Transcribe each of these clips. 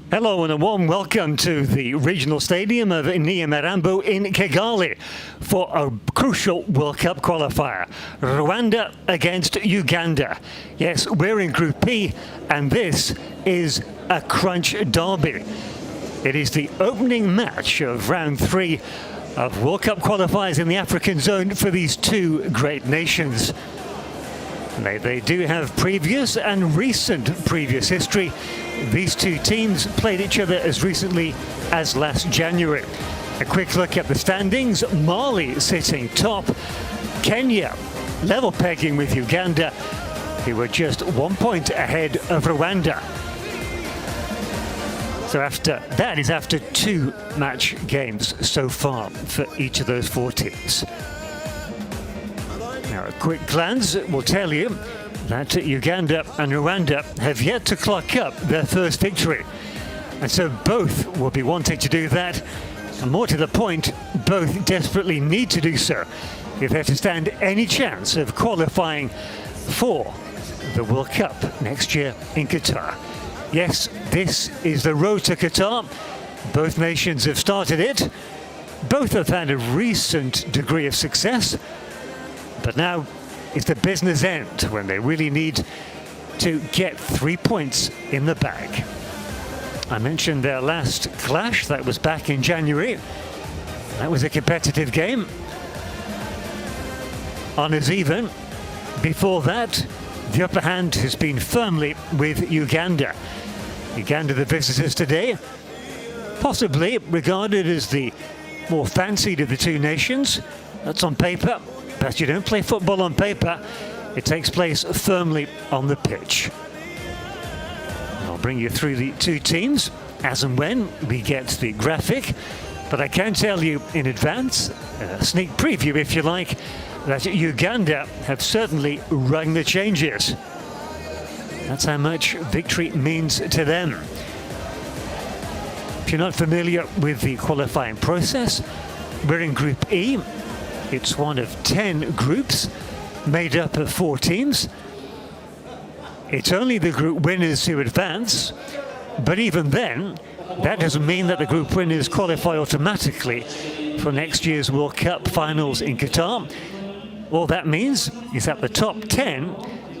Hello and a warm welcome to the regional stadium of Nyamirambo in Kigali for a crucial World Cup qualifier. Rwanda against Uganda. Yes, we're in Group P and this is a crunch derby. It is the opening match of round 3 of World Cup qualifiers in the African zone for these two great nations. They do have previous and recent history. These two teams played each other as recently as last January. A quick look at the standings. Mali sitting top. Kenya level pegging with Uganda, who were just 1 point ahead of Rwanda. So after 2 match games so far for each of those 4 teams. Now, a quick glance will tell you that Uganda and Rwanda have yet to clock up their first victory. And so both will be wanting to do that. And more to the point, both desperately need to do so if they have to stand any chance of qualifying for the World Cup next year in Qatar. Yes, this is the road to Qatar. Both nations have started it. Both have had a recent degree of success. But now it's the business end when they really need to get 3 points in the bag. I mentioned their last clash, that was back in January. That was a competitive game. Honours even. Before that, the upper hand has been firmly with Uganda. Uganda, the visitors today, possibly regarded as the more fancied of the two nations. That's on paper. But you don't play football on paper, it takes place firmly on the pitch. I'll bring you through the two teams as and when we get the graphic, but I can tell you in advance, a sneak preview if you like, that Uganda have certainly rung the changes. That's how much victory means to them. If you're not familiar with the qualifying process, we're in Group E. It's one of 10 groups made up of 4 teams. It's only the group winners who advance, but even then, that doesn't mean that the group winners qualify automatically for next year's World Cup finals in Qatar. All that means is that the top 10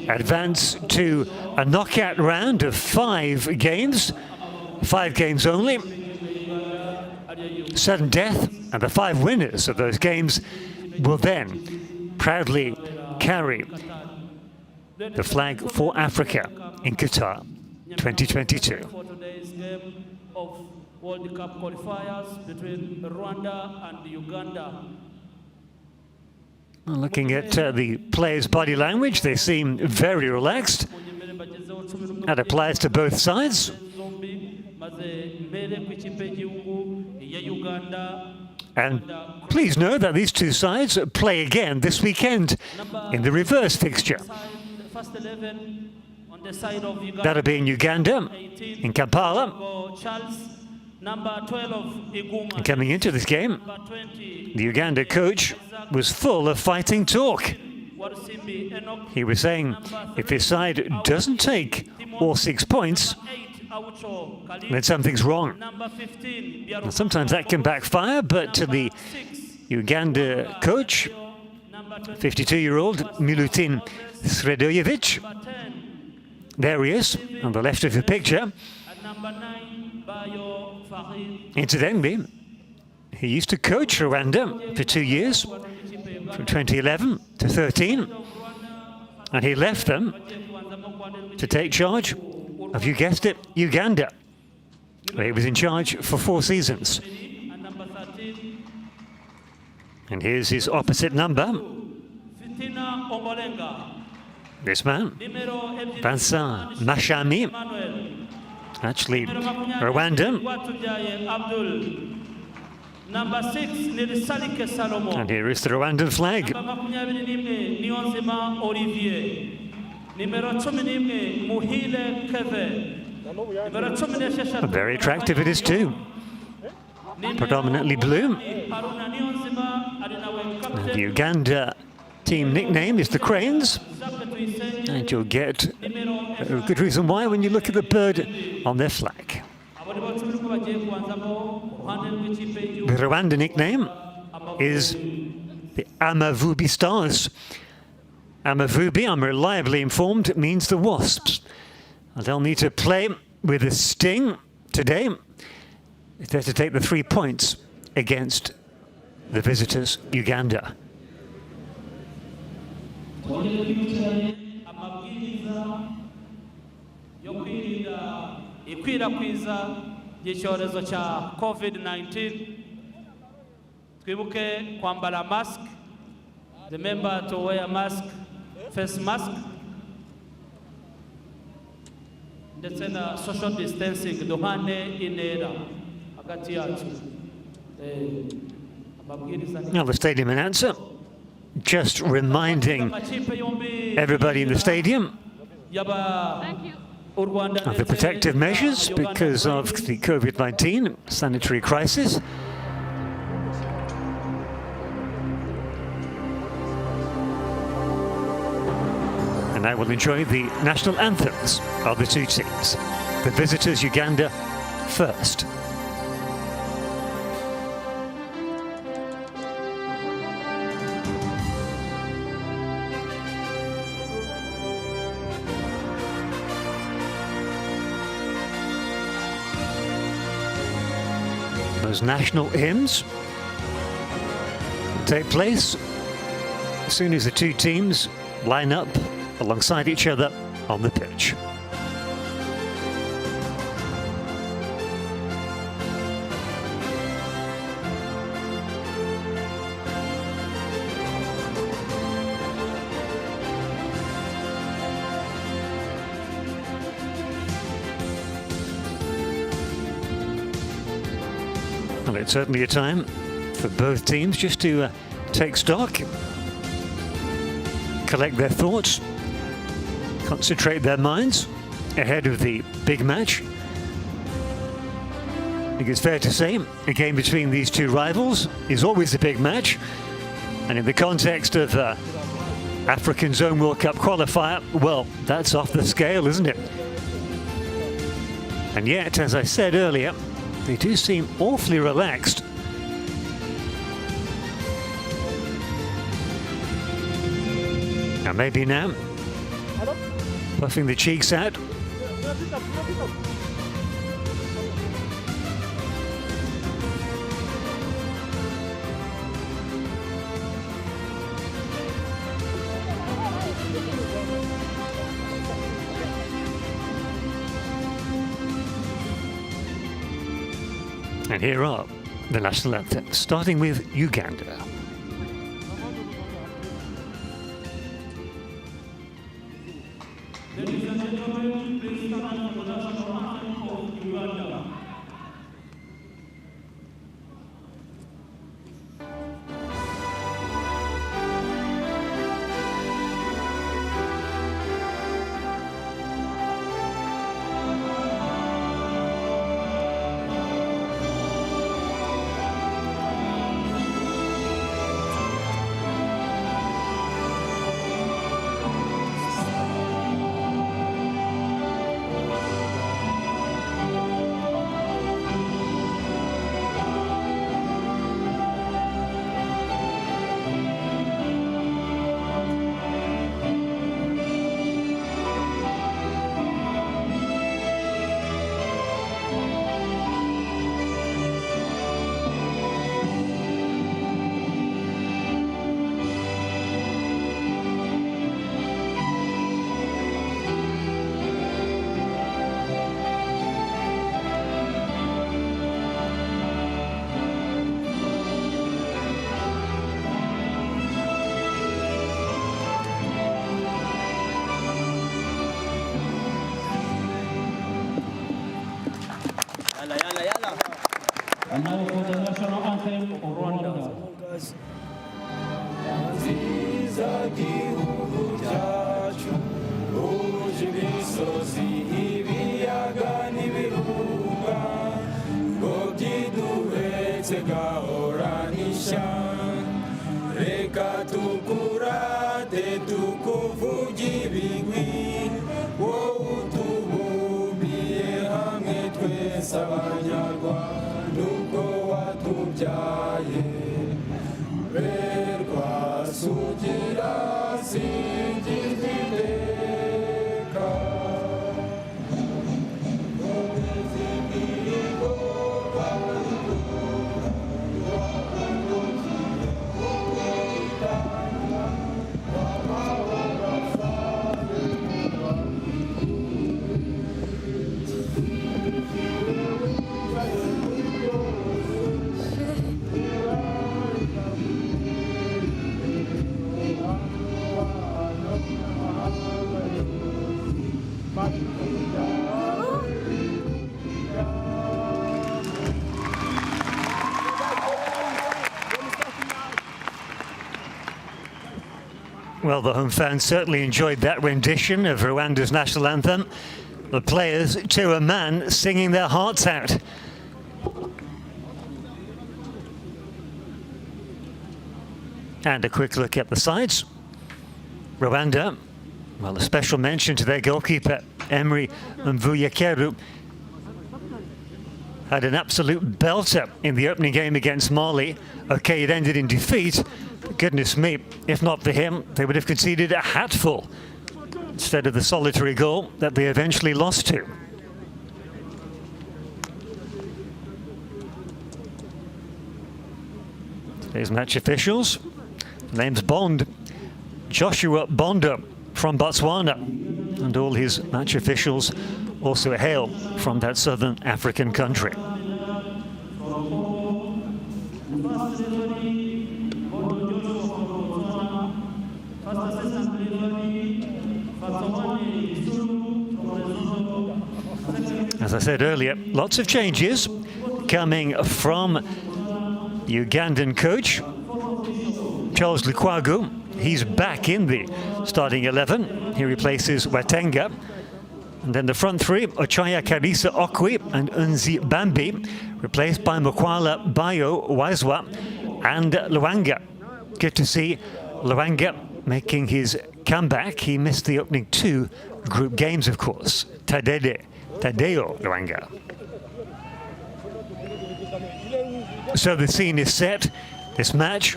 advance to a knockout round of 5 games, 5 games only. Sudden death, and the 5 winners of those games will then proudly carry the flag for Africa in Qatar 2022. For today's game of World Cup qualifiers between Rwanda and Uganda. Looking at the players' body language, they seem very relaxed. That applies to both sides. And please know that these two sides play again this weekend in the reverse fixture. That'll be in Uganda, in Kampala. And coming into this game, the Uganda coach was full of fighting talk. He was saying if his side doesn't take all 6 points, then something's wrong. And sometimes that can backfire, but to the Uganda coach, 52-year-old Milutin Sredojevic, there he is, on the left of the picture. Incidentally, he used to coach Rwanda for 2 years, from 2011 to 13, and he left them to take charge of, you guessed it, Uganda, where he was in charge for 4 seasons. And here's his opposite number. This man, Vincent Mashami, actually Rwandan. And here is the Rwandan flag. Very attractive it is too. Predominantly blue. And the Uganda team nickname is the Cranes. And you'll get a good reason why when you look at the bird on their flag. The Rwanda nickname is the Amavubi Stars. Amavubi, I'm reliably informed, means the Wasps. They'll need to play with a sting today if they're to take the 3 points against the visitors, Uganda. Ikwirakwiza ry'icyorezo cya COVID-19 twibuke kwambara mask, remember to wear mask, face mask, ndetse na social distancing duhane intera hagati yacu. Now the stadium announcer just reminding everybody in the stadium of the protective measures because of the COVID-19 sanitary crisis. And I will enjoy the national anthems of the two teams. The visitors, Uganda, first. Those national hymns take place as soon as the two teams line up alongside each other on the pitch. Well, it's certainly a time for both teams just to take stock, collect their thoughts, concentrate their minds ahead of the big match. I think it's fair to say a game between these two rivals is always a big match, and in the context of African Zone World Cup qualifier, well, that's off the scale, isn't it? And yet, as I said earlier, they do seem awfully relaxed. Now maybe now, puffing the cheeks out. And here are the national anthems, starting with Uganda. Ladies and gentlemen, please stand for the national anthem of Uganda. And now for the national anthem of Rwanda. Well, the home fans certainly enjoyed that rendition of Rwanda's national anthem. The players, to a man, singing their hearts out. And a quick look at the sides. Rwanda, well, a special mention to their goalkeeper, Emery Mvuyekeru, had an absolute belter in the opening game against Mali. Okay, it ended in defeat. But goodness me, if not for him, they would have conceded a hatful instead of the solitary goal that they eventually lost to. Today's match officials, name's Bond, Joshua Bondo from Botswana, and all his match officials also hail from that southern African country. As I said earlier, lots of changes coming from Ugandan coach Charles Lukwago. He's back in the starting 11. He replaces Watenga. And then the front three, Ochaya Karisa Okwi and Unzi Bambi, replaced by Mukwala Bayo Waiswa and Luanga. Good to see Luanga making his comeback. He missed the opening two group games, of course. Tadeo Luanga. So the scene is set. This match,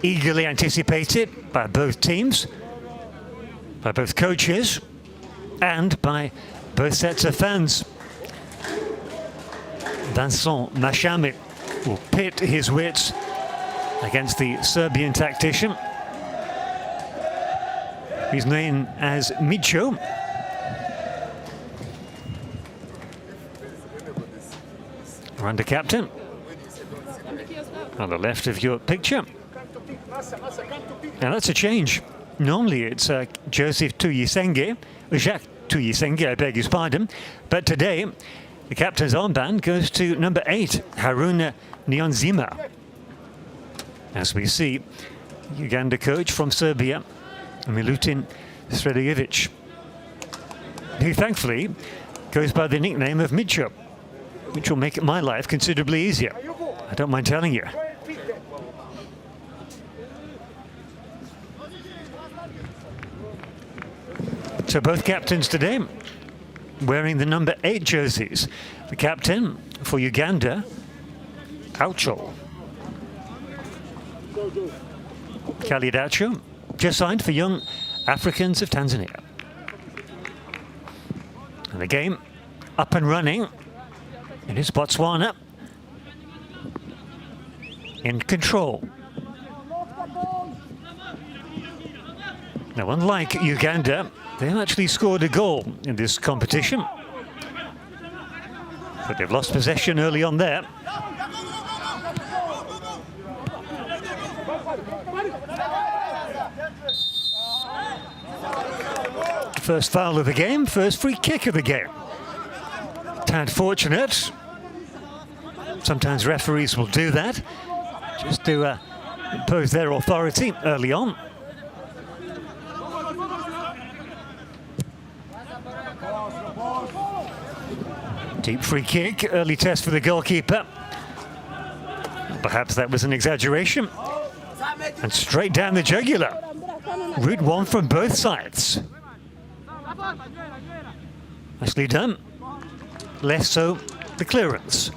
eagerly anticipated by both teams, by both coaches, and by both sets of fans. Vincent Mashami will pit his wits against the Serbian tactician. He's known as Micho. Rwanda captain on the left of your picture. Now that's a change. Normally it's Joseph Tuyisenge, Jacques Tuyisenge, I beg his pardon. But today, the captain's armband goes to number 8, Haruna Niyonzima. As we see, Uganda coach from Serbia, Milutin Sredojevic, who thankfully goes by the nickname of Micho, which will make my life considerably easier. I don't mind telling you. So both captains today wearing the number 8 jerseys. The captain for Uganda, Aucho. Khalid Aucho, just signed for Young Africans of Tanzania. And the game up and running. It is Botswana in control. Now, unlike Uganda, they have actually scored a goal in this competition. But they've lost possession early on there. First foul of the game, first free kick of the game. Tad fortunate. Sometimes referees will do that, just to impose their authority early on. Deep free kick, early test for the goalkeeper. Perhaps that was an exaggeration. And straight down the jugular. Route one from both sides. Nicely done. less so the clearance.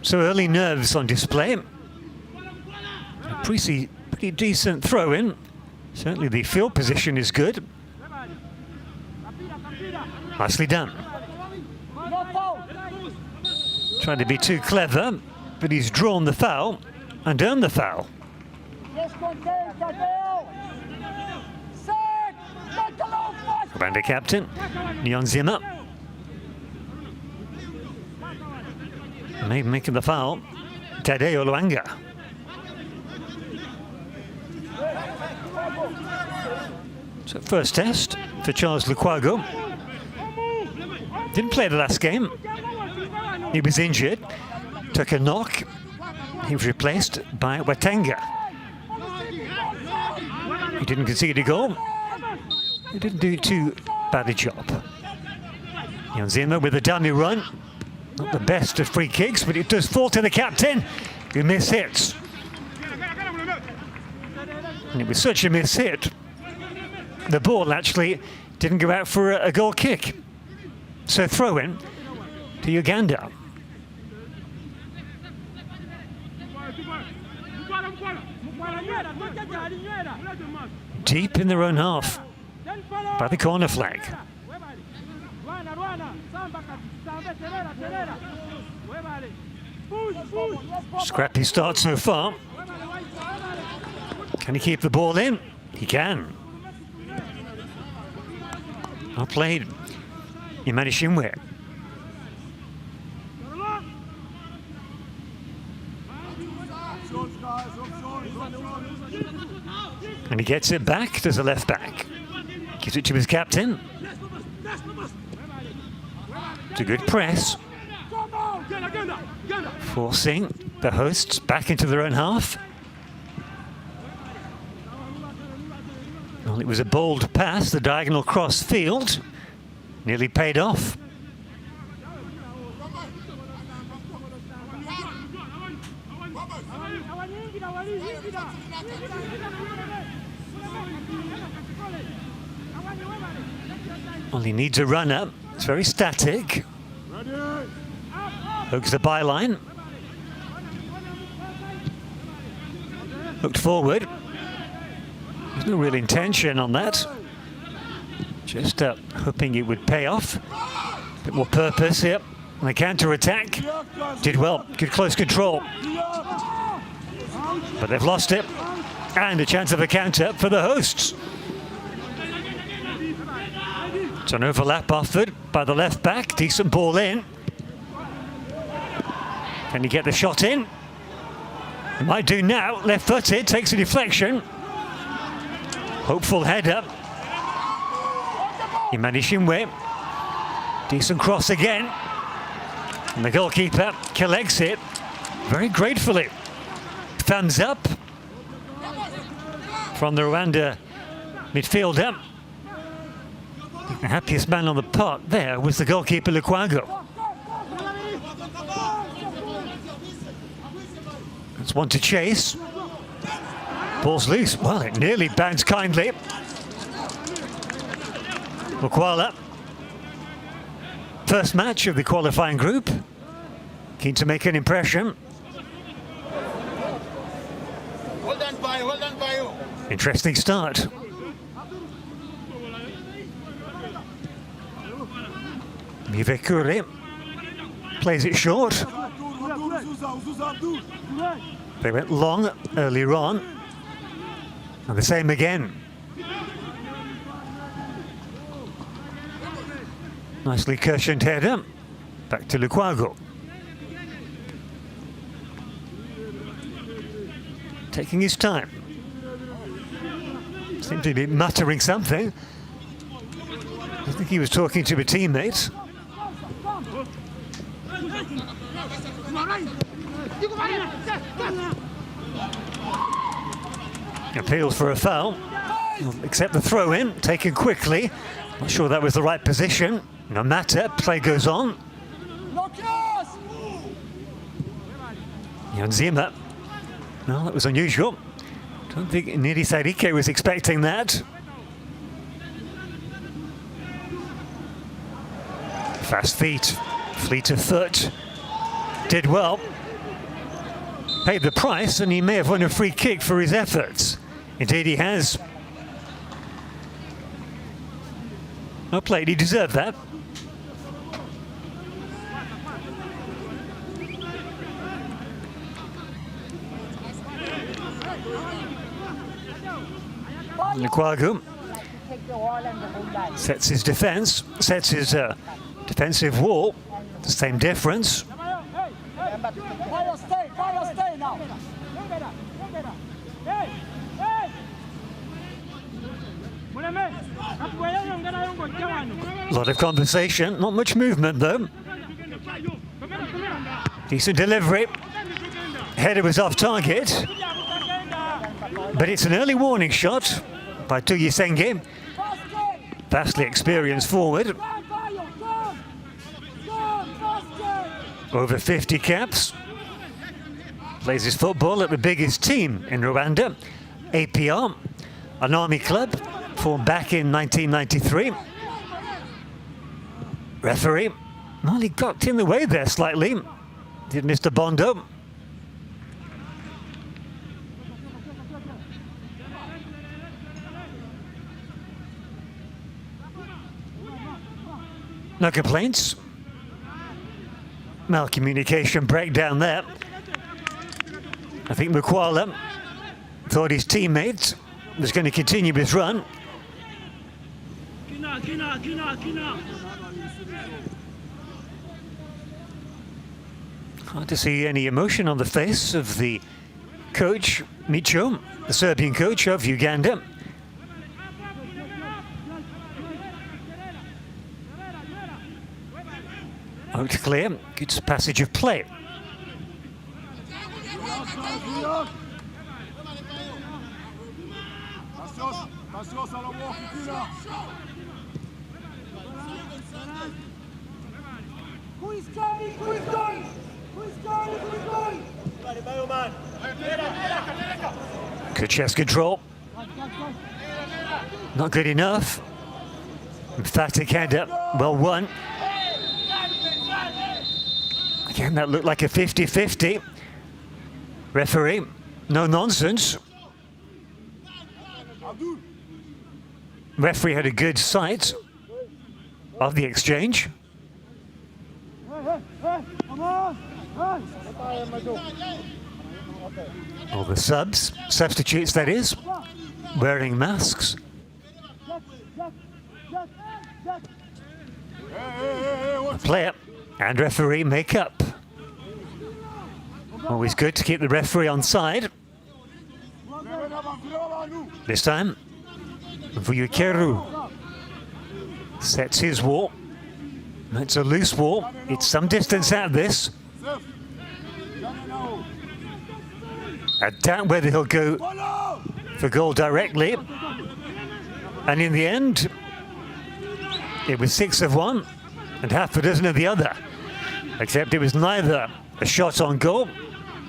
So early nerves on display. A pretty decent throw-in. Certainly the field position is good. Nicely done. Trying to be too clever, but he's drawn the foul and earned the foul. Rwanda captain, Niyonzima. Maybe making the foul, Tadeo Luanga. So first test for Charles Lukwago. Didn't play the last game. He was injured, took a knock. He was replaced by Watenga. He didn't concede a goal. He didn't do too bad a job. Niyonzima with a dummy run. Not the best of free kicks, but it does fall to the captain, who miss hits. And it was such a miss hit, the ball actually didn't go out for a goal kick. So throw in to Uganda. Deep in their own half by the corner flag. Scrappy start so far. Can he keep the ball in? He can. Well played, Imani Shimwe. And he gets it back to the left back. Gives it to his captain. It's a good press. Forcing the hosts back into their own half. Well, it was a bold pass, the diagonal cross field. Nearly paid off. Well, he needs a runner. It's very static. Hooks the byline. Looked forward. There's no real intention on that. Just hoping it would pay off. A bit more purpose here. And the counter-attack did well. Good close control. But they've lost it. And a chance of a counter for the hosts. It's an overlap offered by the left back. Decent ball in. Can he get the shot in? He might do now. Left-footed, takes a deflection. Hopeful header. Imani Shimwe. Decent cross again. And the goalkeeper collects it very gratefully. Thumbs up from the Rwanda midfielder. The happiest man on the park there was the goalkeeper Lukwago. That's one to chase. Ball's loose. Well, it nearly bounced kindly. Mukwala. First match of the qualifying group. Keen to make an impression. Interesting start. Mivekure plays it short. They went long earlier on. And the same again. Nicely cushioned header. Back to Lukwago. Taking his time. Seemed to be muttering something. I think he was talking to a teammate. Appeals for a foul. Accept the throw in, taken quickly. Not sure that was the right position. No matter, play goes on. Niyonzima. No, that was unusual. Don't think Niri Sairike was expecting that. Fast feet, fleet of foot. Did well. Paid the price, and he may have won a free kick for his efforts. Indeed he has. Well played, he deserved that. Nkwagu sets his defence, sets his defensive wall. The same difference. A lot of conversation, not much movement though. Decent delivery. Header was off target. But it's an early warning shot by Tuyisenge. Vastly experienced forward. Over 50 caps. Plays his football at the biggest team in Rwanda, APR, an army club formed back in 1993. Referee, well, he got in the way there slightly. Did Mr. Bondo. No complaints. Malcommunication breakdown there. I think Mukwala thought his teammate was going to continue his run. Hard to see any emotion on the face of the coach, Micho, the Serbian coach of Uganda. Out clear, good passage of play. Good chest control. Not good enough. Emphatic header, well won. Again, that looked like a 50-50. Referee, no nonsense. Referee had a good sight of the exchange. All the substitutes that is, wearing masks. The player and referee make up. Always good to keep the referee on side. This time, Vuyekeru sets his wall. It's a loose wall. It's some distance out of this. I doubt whether he'll go for goal directly. And in the end, it was 6 of one and half a dozen of the other. Except it was neither a shot on goal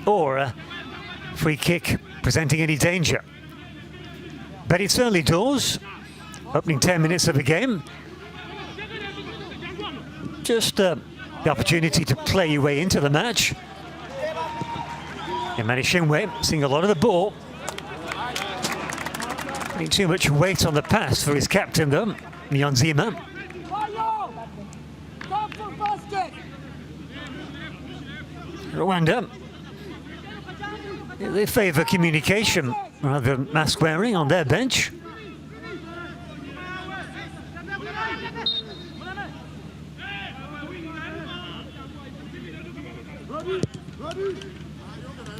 or a free kick presenting any danger. But it's early doors, opening 10 minutes of the game. Just the opportunity to play your way into the match. Imani Shinwe seeing a lot of the ball. Putting too much weight on the pass for his captain though, Niyonzima. Rwanda, they favour communication rather than mask wearing on their bench.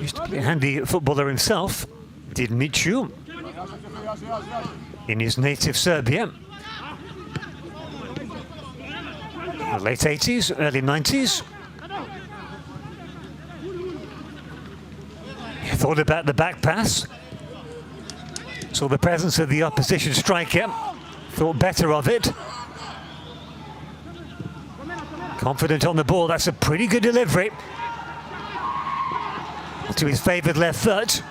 Used to be a handy footballer himself, did Michu, in his native Serbia. The late 80s, early 90s. He thought about the back pass. Saw the presence of the opposition striker. Thought better of it. Confident on the ball, that's a pretty good delivery. To his favoured left foot.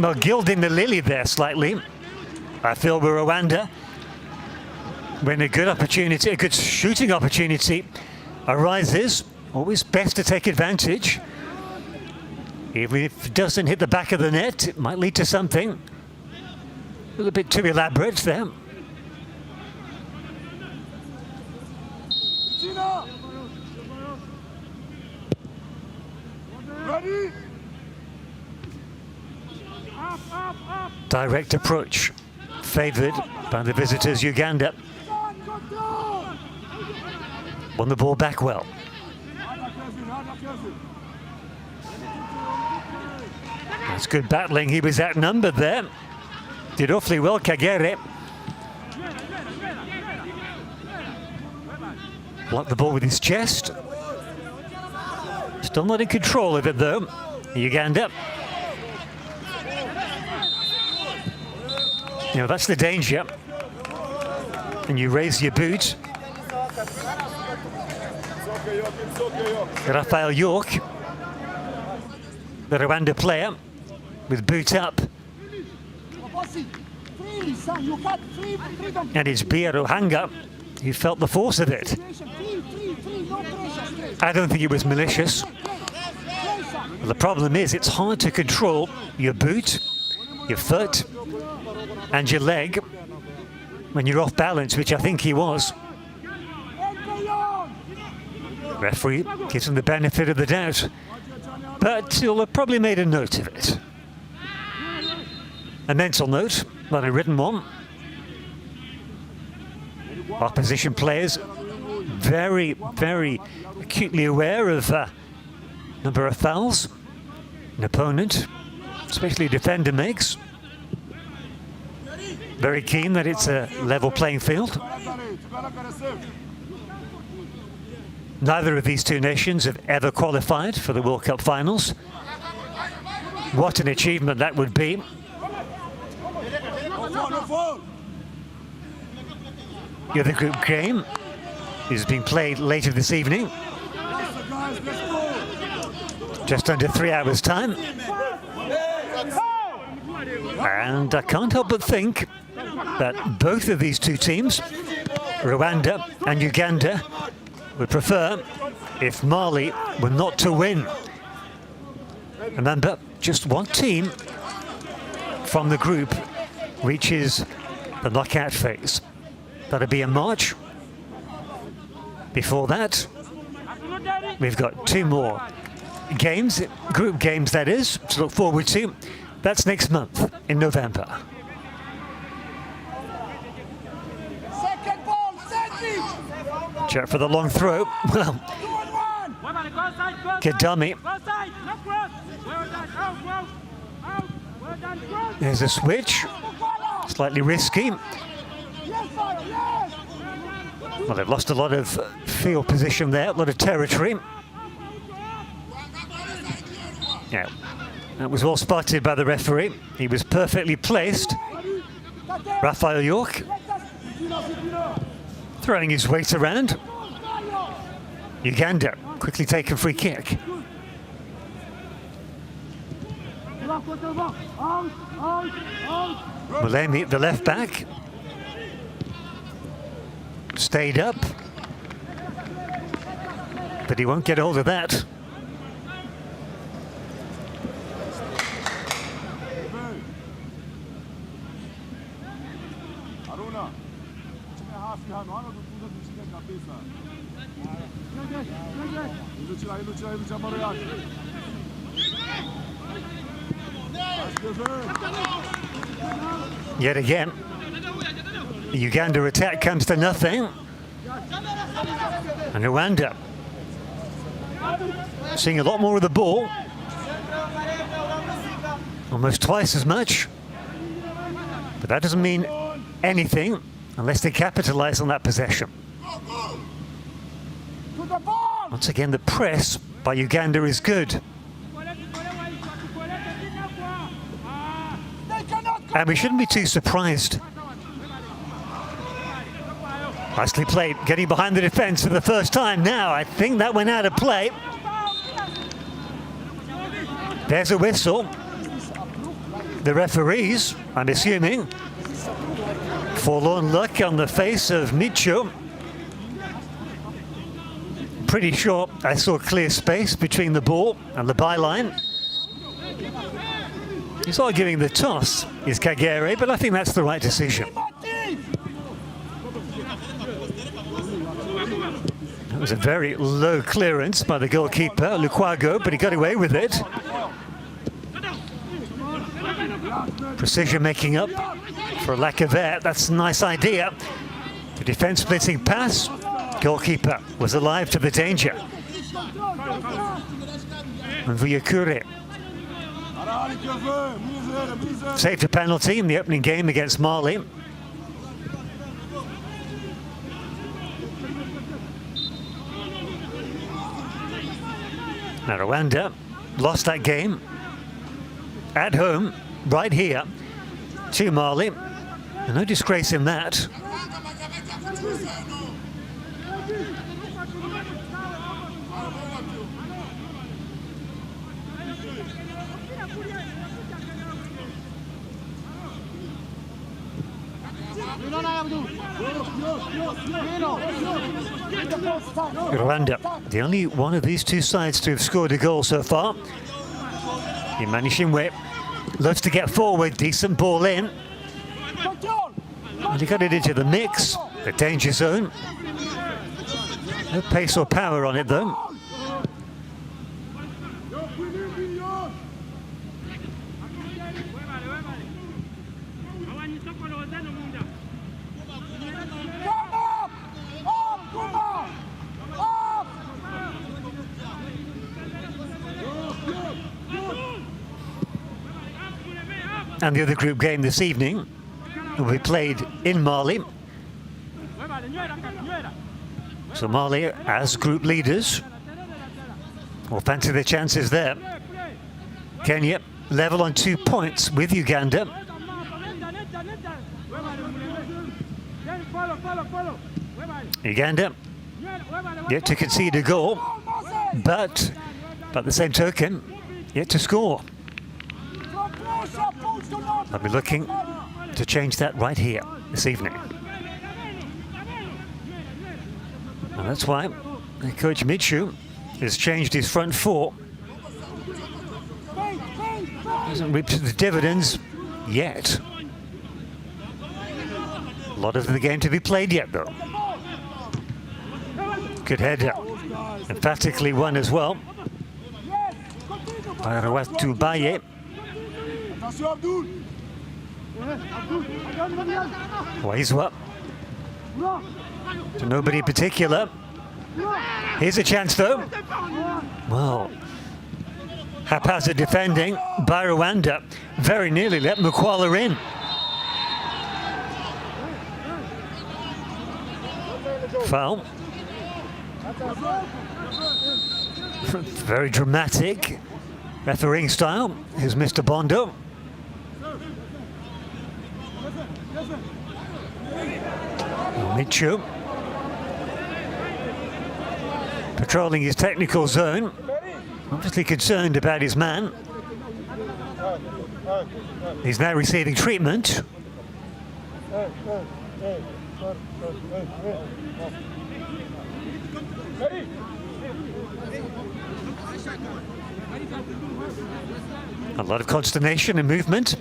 Well, gilding the lily there slightly. I feel with Rwanda. when a good opportunity, a good shooting opportunity arises, always best to take advantage. Even if it doesn't hit the back of the net, it might lead to something a little bit too elaborate there. Ready? Direct approach, favoured by the visitors Uganda. Won the ball back well. That's good battling. He was outnumbered there. Did awfully well, Kagere. Blocked the ball with his chest. Still not in control of it though, Uganda. You know, that's the danger. And you raise your boot. Raphael York, the Rwanda player, with boot up. And it's Bia Ruhanga who felt the force of it. I don't think it was malicious. The problem is it's hard to control your boot, your foot, and your leg when you're off balance, which I think he was. Referee gives him the benefit of the doubt, but he'll have probably made a note of it. A mental note, not a written one. Opposition players very, very acutely aware of number of fouls an opponent, especially a defender, makes. Very keen that it's a level playing field. Neither of these two nations have ever qualified for the World Cup finals. What an achievement that would be. The other group game is being played later this evening. Just under 3 hours' time. And I can't help but think that both of these two teams, Rwanda and Uganda, would prefer if Mali were not to win. Remember, just one team from the group reaches the knockout phase. That'll be in March. Before that, we've got 2 more games, group games that is, to look forward to. That's next month in November. Check for the long throw. Well, Gadami. There's a switch. Slightly risky. Well, they've lost a lot of field position there, a lot of territory. Yeah, that was well spotted by the referee. He was perfectly placed. Raphael York throwing his weight around. Uganda quickly take a free kick. Mulemi, the left back, stayed up, but he won't get hold of that. Yet again, the Uganda attack comes to nothing. And Rwanda seeing a lot more of the ball. Almost twice as much. But that doesn't mean anything unless they capitalize on that possession. Once again, the press by Uganda is good. And we shouldn't be too surprised. Nicely played, getting behind the defense for the first time now. I think that went out of play. There's a whistle. The referees, I'm assuming, Forlorn luck on the face of Micho. Pretty sure I saw clear space between the ball and the byline. He's arguing the toss is Kagere, but I think that's the right decision. That was a very low clearance by the goalkeeper, Lukwago, but he got away with it. Precision making up for a lack of air. That's a nice idea. The defense splitting pass. Goalkeeper was alive to the danger. And Vuyakure saved a penalty in the opening game against Mali. Now Rwanda lost that game at home, right here, to Mali. And no disgrace in that. Rwanda, the only one of these two sides to have scored a goal so far. Imanishimwe loves to get forward, decent ball in. And he got it into the mix, the danger zone. No pace or power on it though. And the other group game this evening will be played in Mali. So Mali, as group leaders, will fancy their chances there. Kenya level on 2 points with Uganda. Uganda yet to concede a goal, but by the same token, yet to score. I'll be looking to change that right here this evening. And that's why Coach Michu has changed his front four. Hasn't reaped the dividends yet. A lot of the game to be played yet, though. Good header. Emphatically won as well by Rawatu Baye. Waiswa. To nobody in particular. Here's a chance though. Well, haphazard defending by Rwanda. Very nearly let Mukwala in. Foul. Very dramatic refereeing style. Here's Mr. Bondo. Michu patrolling his technical zone, obviously concerned about his man. He's now receiving treatment. A lot of consternation and movement.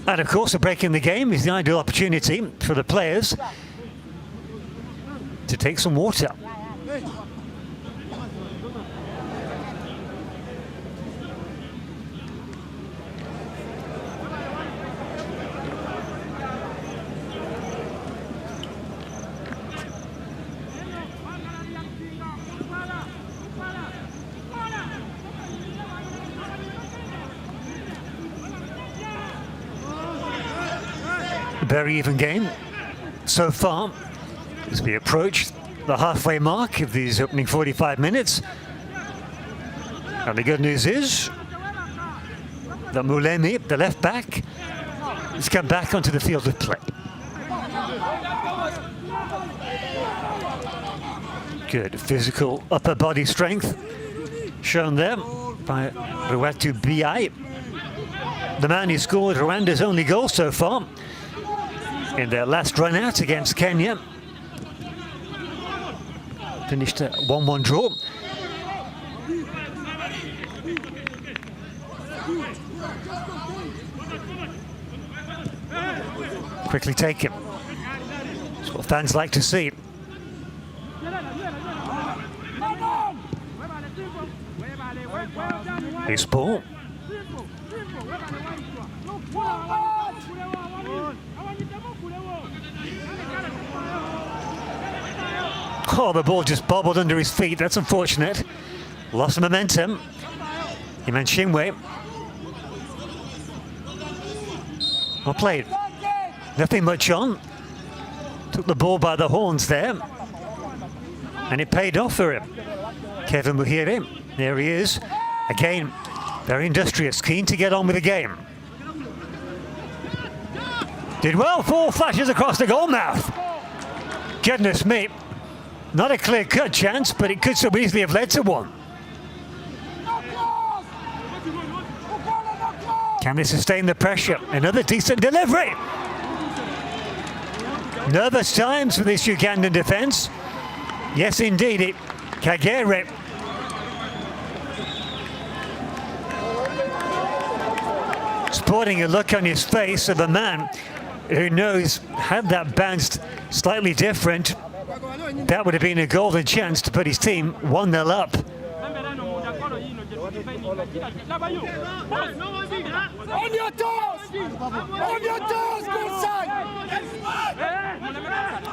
And of course, a break in the game is the ideal opportunity for the players to take some water. Very even game so far as we approach the halfway mark of these opening 45 minutes. And the good news is that Mulemi, the left back, has come back onto the field of play. Good physical upper body strength shown there by Rawatu Baye, the man who scored Rwanda's only goal so far. in their last run out against Kenya. Finished a 1-1 draw. Quickly taken. That's what fans like to see. Loose ball. Oh, the ball just bobbled under his feet. That's unfortunate. Lost momentum. Iman Shinwe. Well played. Nothing much on. Took the ball by the horns there. And it paid off for him. Kevin Muhire. There he is. Again, very industrious. Keen to get on with the game. Did well. 4 flashes across the goal mouth. Goodness me. Not a clear-cut chance, but it could so easily have led to one. Can they sustain the pressure? Another decent delivery. Nervous times for this Ugandan defence. Yes, indeed. Kagere. Sporting a look on his face of a man who knows, had that bounced slightly different, that would have been a golden chance to put his team 1-0 up. On your toes! On your toes, good side!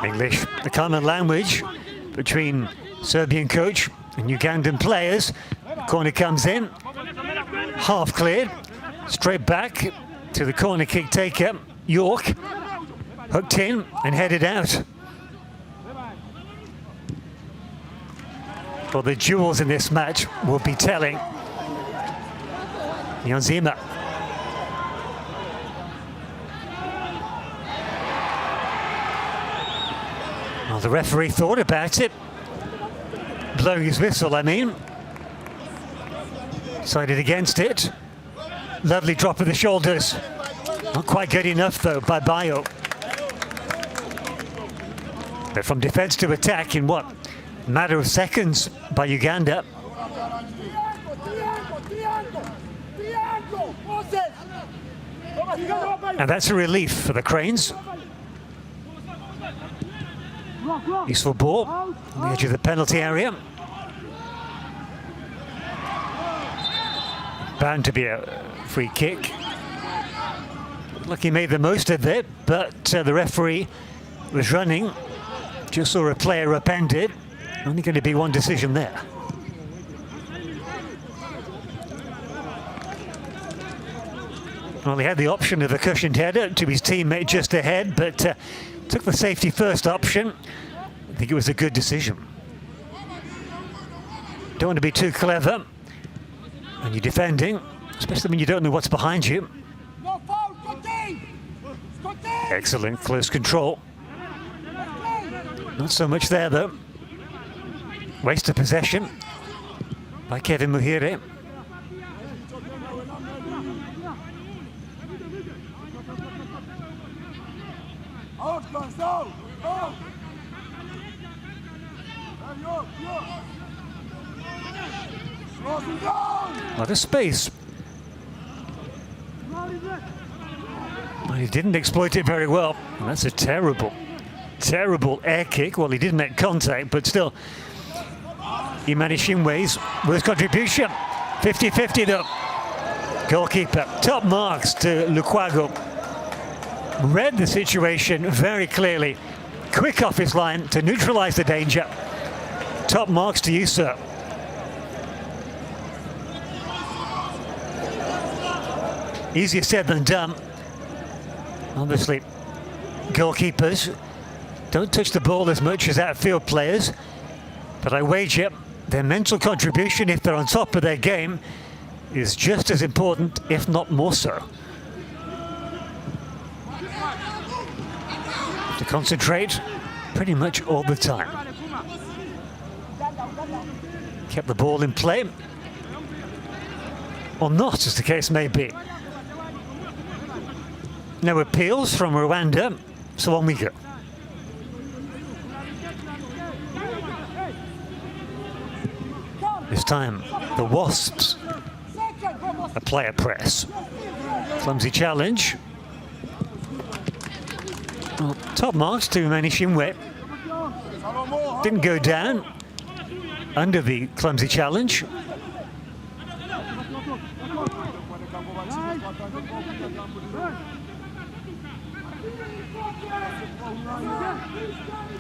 English, the common language between Serbian coach and Ugandan players. Corner comes in, half cleared, straight back to the corner kick taker, York, hooked in and headed out. Well, the duels in this match will be telling. Niyonzima. Well, the referee thought about it. Blowing his whistle, I mean. Decided against it. Lovely drop of the shoulders. Not quite good enough, though, by Bayo. But from defence to attack in what? Matter of seconds by Uganda. And that's a relief for the Cranes. Useful ball on the edge of the penalty area. Bound to be a free kick. Look, he made the most of it, but the referee was running. Just saw a player upended. Only going to be one decision there. Well, he had the option of a cushioned header to his teammate just ahead, but took the safety first option. I think it was a good decision. Don't want to be too clever when you're defending, especially when you don't know what's behind you. Excellent close control. Not so much there, though. Waste of possession by Kevin Muhire. A lot of space. Well, he didn't exploit it very well. And that's a terrible, terrible air kick. Well, he did make contact, but still, Imani Shinwe's worst contribution. 50-50 though. Goalkeeper, top marks to Lukwago. Read the situation very clearly. Quick off his line to neutralise the danger. Top marks to you, sir. Easier said than done. Obviously, goalkeepers don't touch the ball as much as outfield players, but I wager their mental contribution, if they're on top of their game, is just as important, if not more so. To concentrate pretty much all the time. Kept the ball in play, or not, as the case may be. No appeals from Rwanda So on we go. This time, the Wasps apply a press. Clumsy challenge. Well, top marks to Manishinwe. Didn't go down under the clumsy challenge.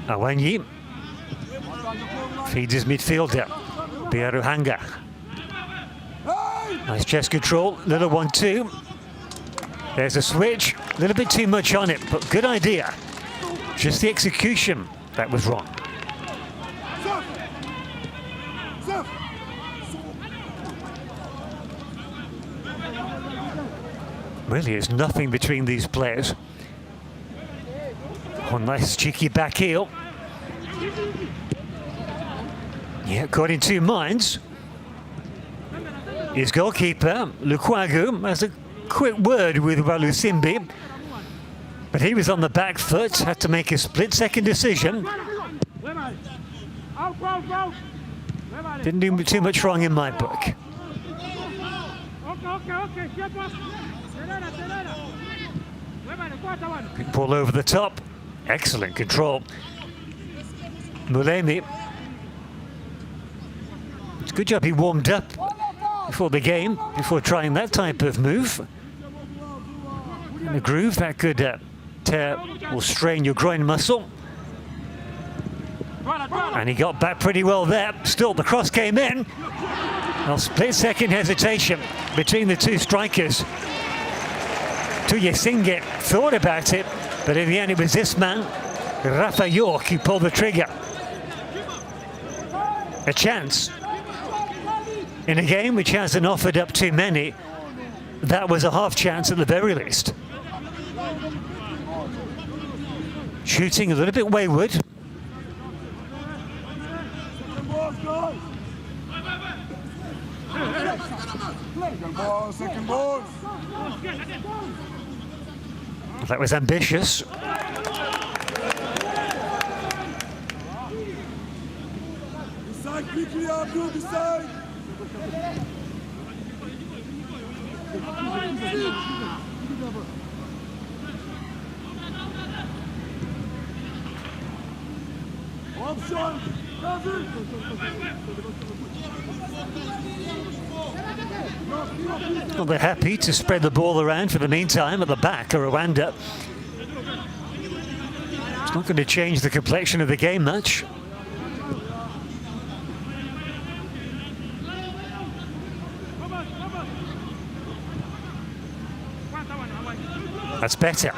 Awanyi feeds his midfielder, Biaruhanga. Nice chest control, little 1-2. There's a switch, a little bit too much on it, but good idea. Just the execution that was wrong. Really, there's nothing between these players. Oh, nice cheeky back heel. Yeah, caught in two minds. His goalkeeper, Lukwago, has a quick word with Walusimbi, but he was on the back foot, had to make a split-second decision. Didn't do too much wrong in my book. Good ball over the top. Excellent control. Mulemi. It's a good job he warmed up before the game, before trying that type of move. In a groove that could tear or strain your groin muscle. And he got back pretty well there. Still, the cross came in. A split-second hesitation between the two strikers. Tuyesinge thought about it, but in the end it was this man, Rafa York, who pulled the trigger. A chance in a game which hasn't offered up too many. That was a half chance at the very least. Shooting a little bit wayward. That was ambitious. Well, they're happy to spread the ball around for the meantime at the back of Rwanda. It's not going to change the complexion of the game much. That's better.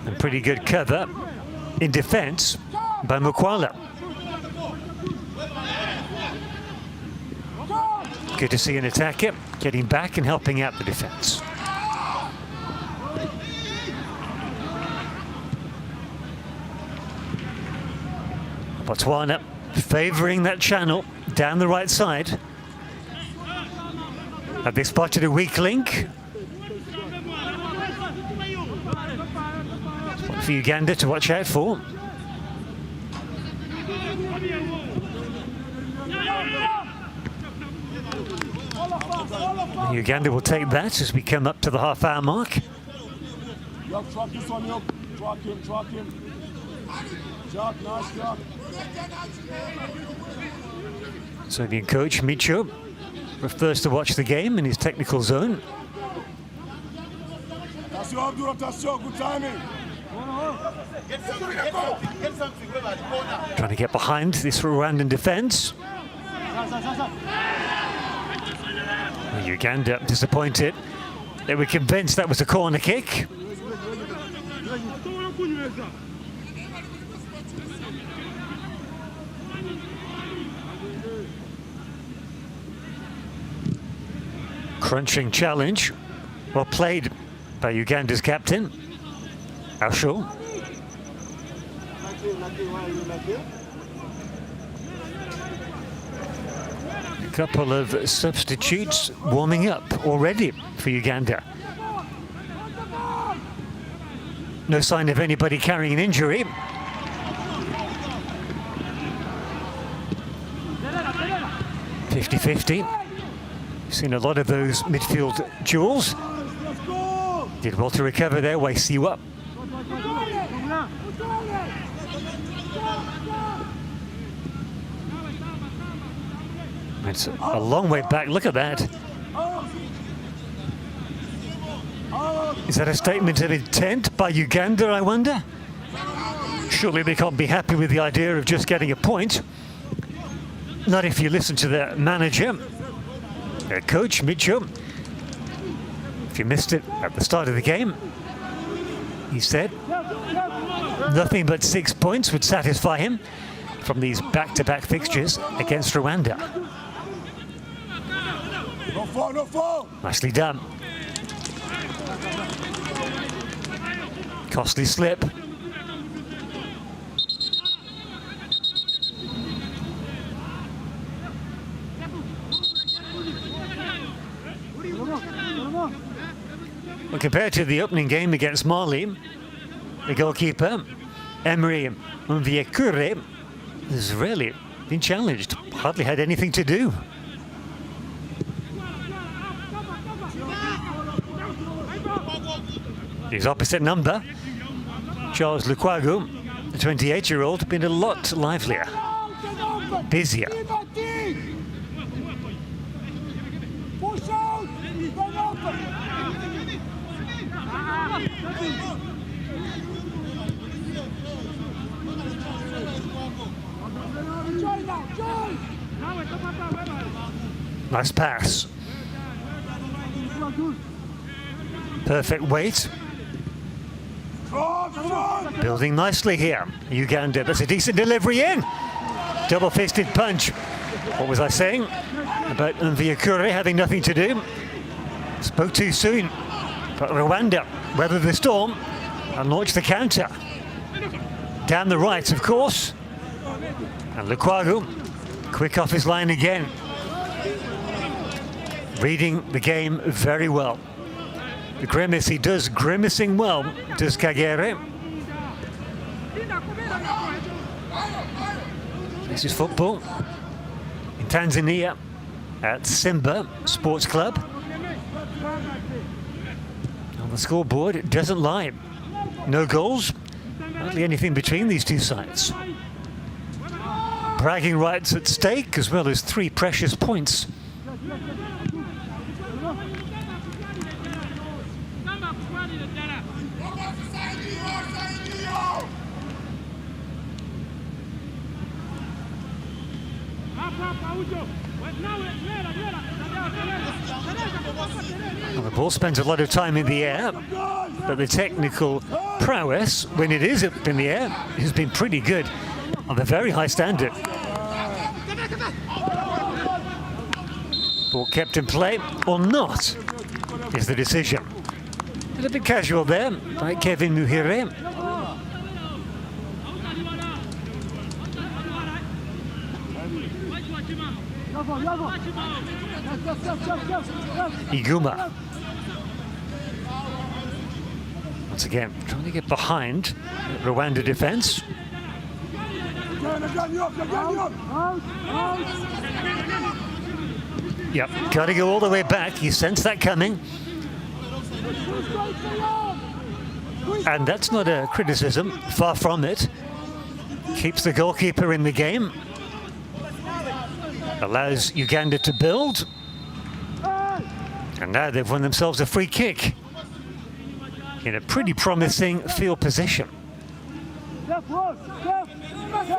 And pretty good cover in defence by Mukwala. Good to see an attacker getting back and helping out the defence. Botswana favouring that channel down the right side. Have they spotted a weak link? One for Uganda to watch out for. Uganda will take that as we come up to the half-hour mark. Serbian coach Micho prefers to watch the game in his technical zone. Trying to get behind this Rwandan defence. Uganda disappointed. They were convinced that was a corner kick. Crunching challenge. Well played by Uganda's captain, Asho. A couple of substitutes warming up already for Uganda. No sign of anybody carrying an injury. (50-50). Seen a lot of those midfield duels. Did well to recover there, Waisiwa. It's a long way back, look at that. Is that a statement of intent by Uganda, I wonder? Surely they can't be happy with the idea of just getting a point. Not if you listen to their manager, their coach, Micho. If you missed it at the start of the game, he said nothing but 6 points would satisfy him from these back-to-back fixtures against Rwanda. No foul, no foul. Nicely done. Costly slip. Well, compared to the opening game against Mali, the goalkeeper, Emery Mviekure, has really been challenged. Hardly had anything to do. His opposite number, Charles Lukwago, the 28-year-old, been a lot livelier, busier. Push out. Nice pass. Perfect weight. Building nicely here. Uganda, that's a decent delivery in. Double-fisted punch. What was I saying about Mviekure having nothing to do? Spoke too soon. But Rwanda weathered the storm and launched the counter. Down the right, of course. And Lukwago, quick off his line again. Reading the game very well. The grimace he does, grimacing well, does Kagere. This is football in Tanzania at Simba Sports Club. On the scoreboard, it doesn't lie. No goals, hardly anything between these two sides. Bragging rights at stake, as well as 3 precious points. Well, the ball spends a lot of time in the air, but the technical prowess, when it is up in the air, has been pretty good, of a very high standard. Ball kept in play or not is the decision. A little bit casual there by Kevin Muhire. Iguma. Once again, trying to get behind the Rwanda defense. Yep, got to go all the way back. You sense that coming. And that's not a criticism, far from it. Keeps the goalkeeper in the game. Allows Uganda to build. And now they've won themselves a free kick in a pretty promising field position.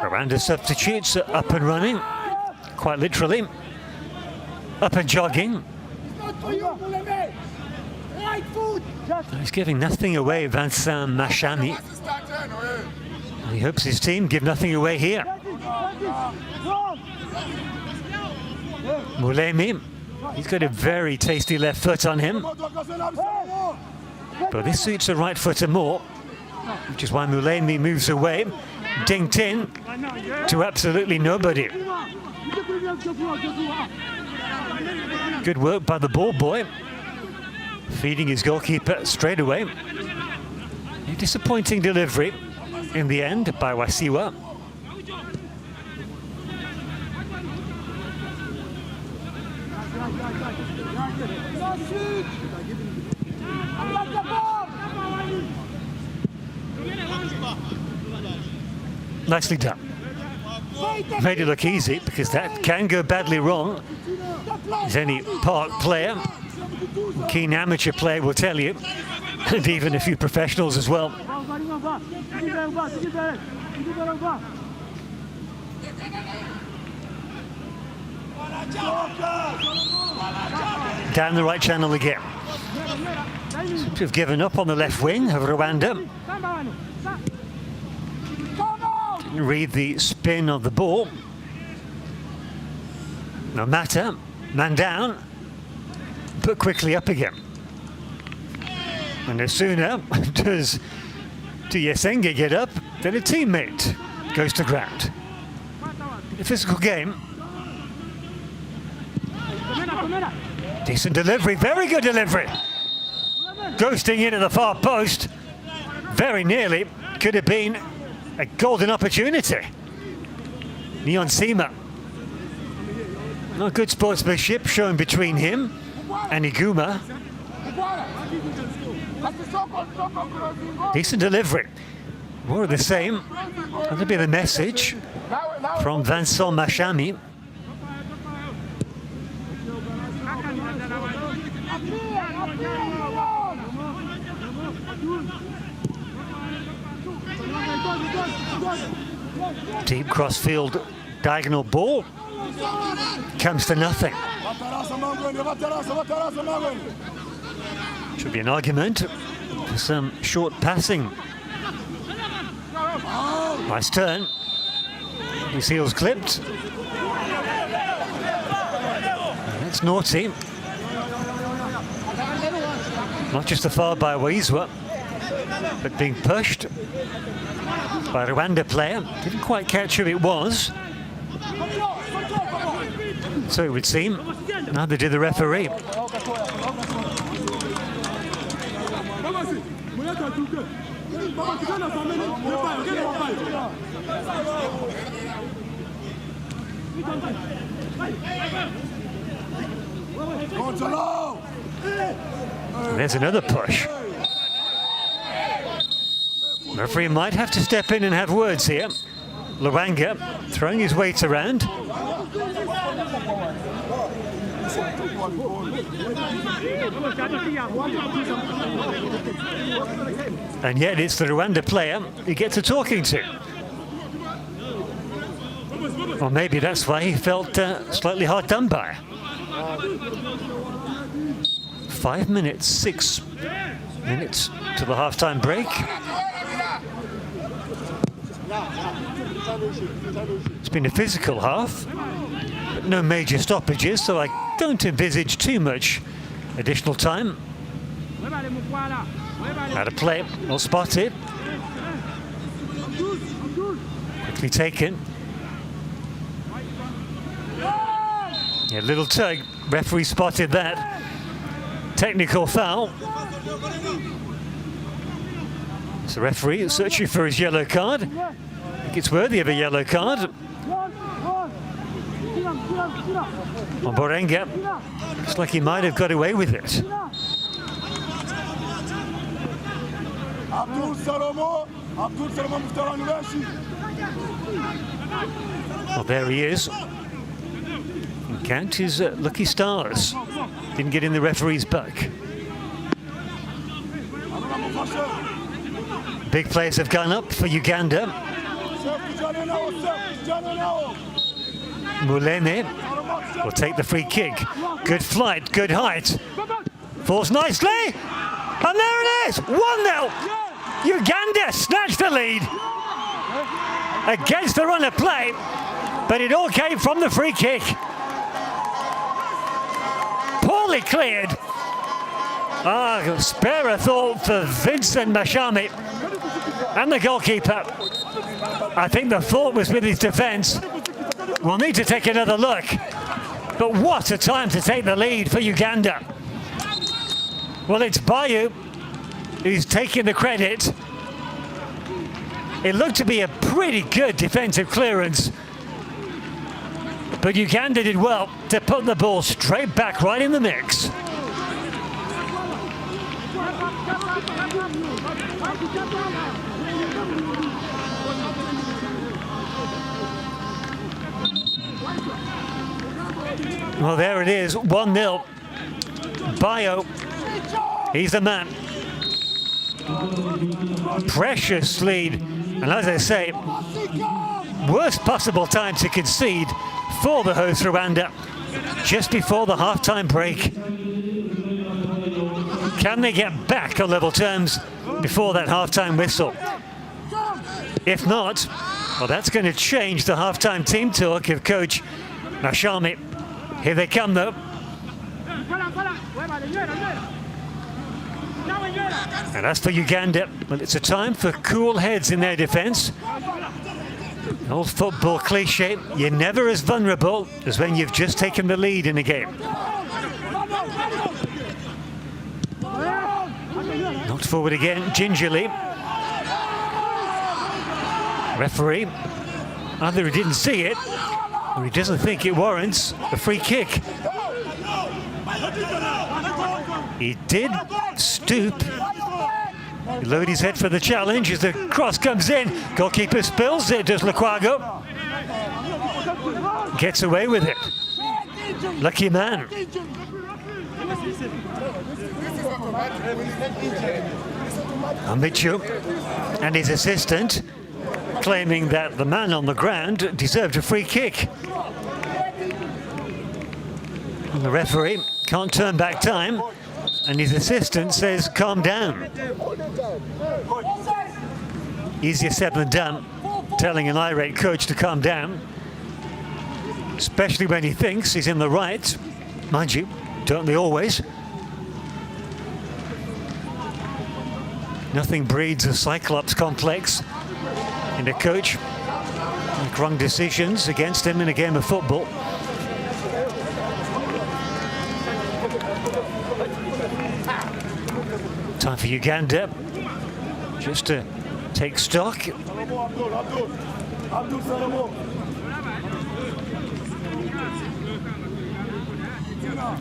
Rwanda substitutes are up and running, quite literally. Up and jogging. He's giving nothing away, Vincent Mashami. And he hopes his team give nothing away here. Mulemi, he's got a very tasty left foot on him. But this suits a right footer more, which is why Mulemi moves away, dinked in to absolutely nobody. Good work by the ball boy, feeding his goalkeeper straight away. A disappointing delivery in the end by Wasiwa. Nicely done. Made it look easy, because that can go badly wrong, as any park player, keen amateur player will tell you, and even a few professionals as well. Down the right channel again. Seems to have given up on the left wing of Rwanda. Didn't read the spin of the ball. No matter, man down, but quickly up again. And no sooner does Tuyesenge get up than a teammate goes to ground. A physical game. Decent delivery, very good delivery. Ghosting in at the far post. Very nearly could have been a golden opportunity. Neon Sima. Not good sportsmanship shown between him and Iguma. Decent delivery. More of the same. That'll be the message from Vincent Mashami. Deep cross-field diagonal ball. Comes to nothing. Should be an argument for some short passing. Nice turn. His heels clipped. That's naughty. Not just the foul by Waiswa, but being pushed by a Rwanda player. Didn't quite catch who it was. So it would seem. Neither did the referee. There's another push. The referee might have to step in and have words here. Lwanga throwing his weight around. And yet it's the Rwanda player he gets a talking to. Or maybe that's why he felt slightly hard done by. 5 minutes, 6 minutes to the half-time break. It's been a physical half, but no major stoppages, so I don't envisage too much additional time. Out of play, well spotted. Quickly taken. Yeah, little tug, referee spotted that. Technical foul. So referee is searching for his yellow card. I think it's worthy of a yellow card. On Borenga, looks like he might have got away with it. Well, there he is. And count his lucky stars. Didn't get in the referee's book. Big players have gone up for Uganda. Mulene will take the free kick. Good flight, good height. Falls nicely. And there it is, 1-0. Uganda snatched the lead against the run of play, but it all came from the free kick. Poorly cleared. Spare a thought for Vincent Mashami and the goalkeeper. I think the thought was with his defence. We'll need to take another look. But what a time to take the lead for Uganda. Well, it's Bayu who's taking the credit It looked to be a pretty good defensive clearance. But Uganda did well to put the ball straight back right in the mix. Well, there it is, 1-0. Bio, he's the man. Precious lead, and as I say, worst possible time to concede for the host Rwanda, just before the half-time break. Can they get back on level terms before that half-time whistle? If not, well, that's going to change the half-time team talk of coach Mashami. Here they come, though. And as for Uganda, well, it's a time for cool heads in their defence. Old football cliche, you're never as vulnerable as when you've just taken the lead in a game. Knocked forward again, gingerly. Referee, either he didn't see it, or he doesn't think it warrants a free kick. He did stoop. He lowered his head for the challenge as the cross comes in. Goalkeeper spills it, does Lukwago. Gets away with it. Lucky man. Amichu and his assistant claiming that the man on the ground deserved a free kick. And the referee can't turn back time, and his assistant says, calm down. Easier said than done, telling an irate coach to calm down, especially when he thinks he's in the right. Mind you, don't they always? Nothing breeds a Cyclops complex in a coach. Make wrong decisions against him in a game of football. Time for Uganda just to take stock.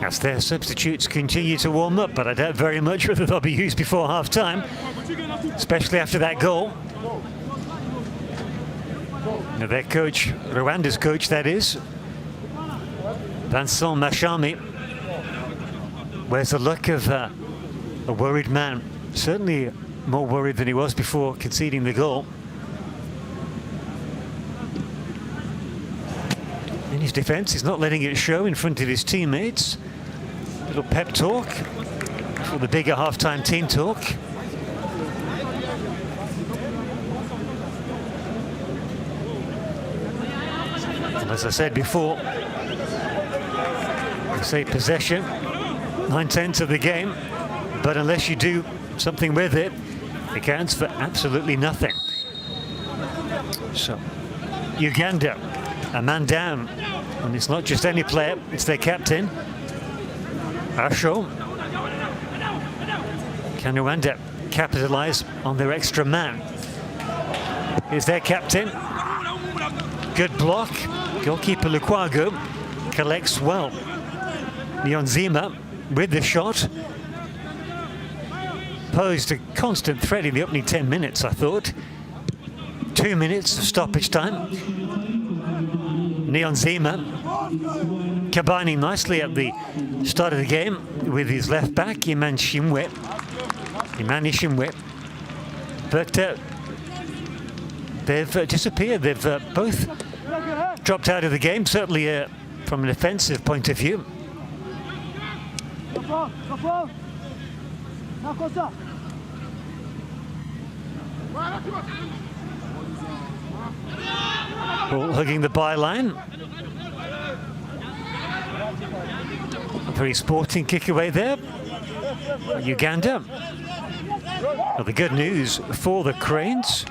As their substitutes continue to warm up, but I doubt very much whether they'll be used before half-time, especially after that goal. Now their coach, Rwanda's coach that is, Vincent Mashami, wears the look of a worried man, certainly more worried than he was before conceding the goal. In his defence, he's not letting it show in front of his teammates. Little pep talk for the bigger half-time team talk. And as I said before, I say possession, 9/10 of the game, but unless you do something with it, it counts for absolutely nothing. So, Uganda, a man down, and it's not just any player, it's their captain, Asho. Can Rwanda capitalise on their extra man? Here's their captain. Good block. Goalkeeper Lukwago collects well. Niyonzima with the shot. Posed a constant threat in the opening 10 minutes, I thought. 2 minutes of stoppage time. Niyonzima combining nicely at the start of the game with his left back, Imani Ishimwe. But they've disappeared. They've both dropped out of the game, certainly from an offensive point of view. Ball hugging the byline. A very sporting kick away there. Uganda. Well, the good news for the Cranes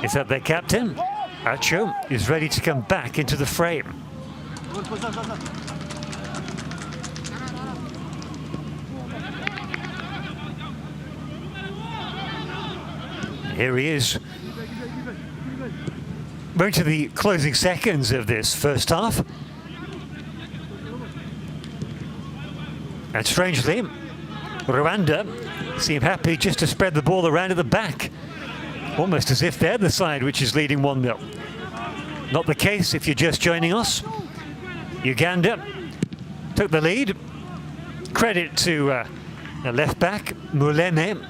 is that their captain, Acho, is ready to come back into the frame. Here he is, We're into the closing seconds of this first half. And strangely, Rwanda seem happy just to spread the ball around at the back, almost as if they're the side which is leading 1-0. Not the case if you're just joining us. Uganda took the lead. Credit to the left back, Muleme,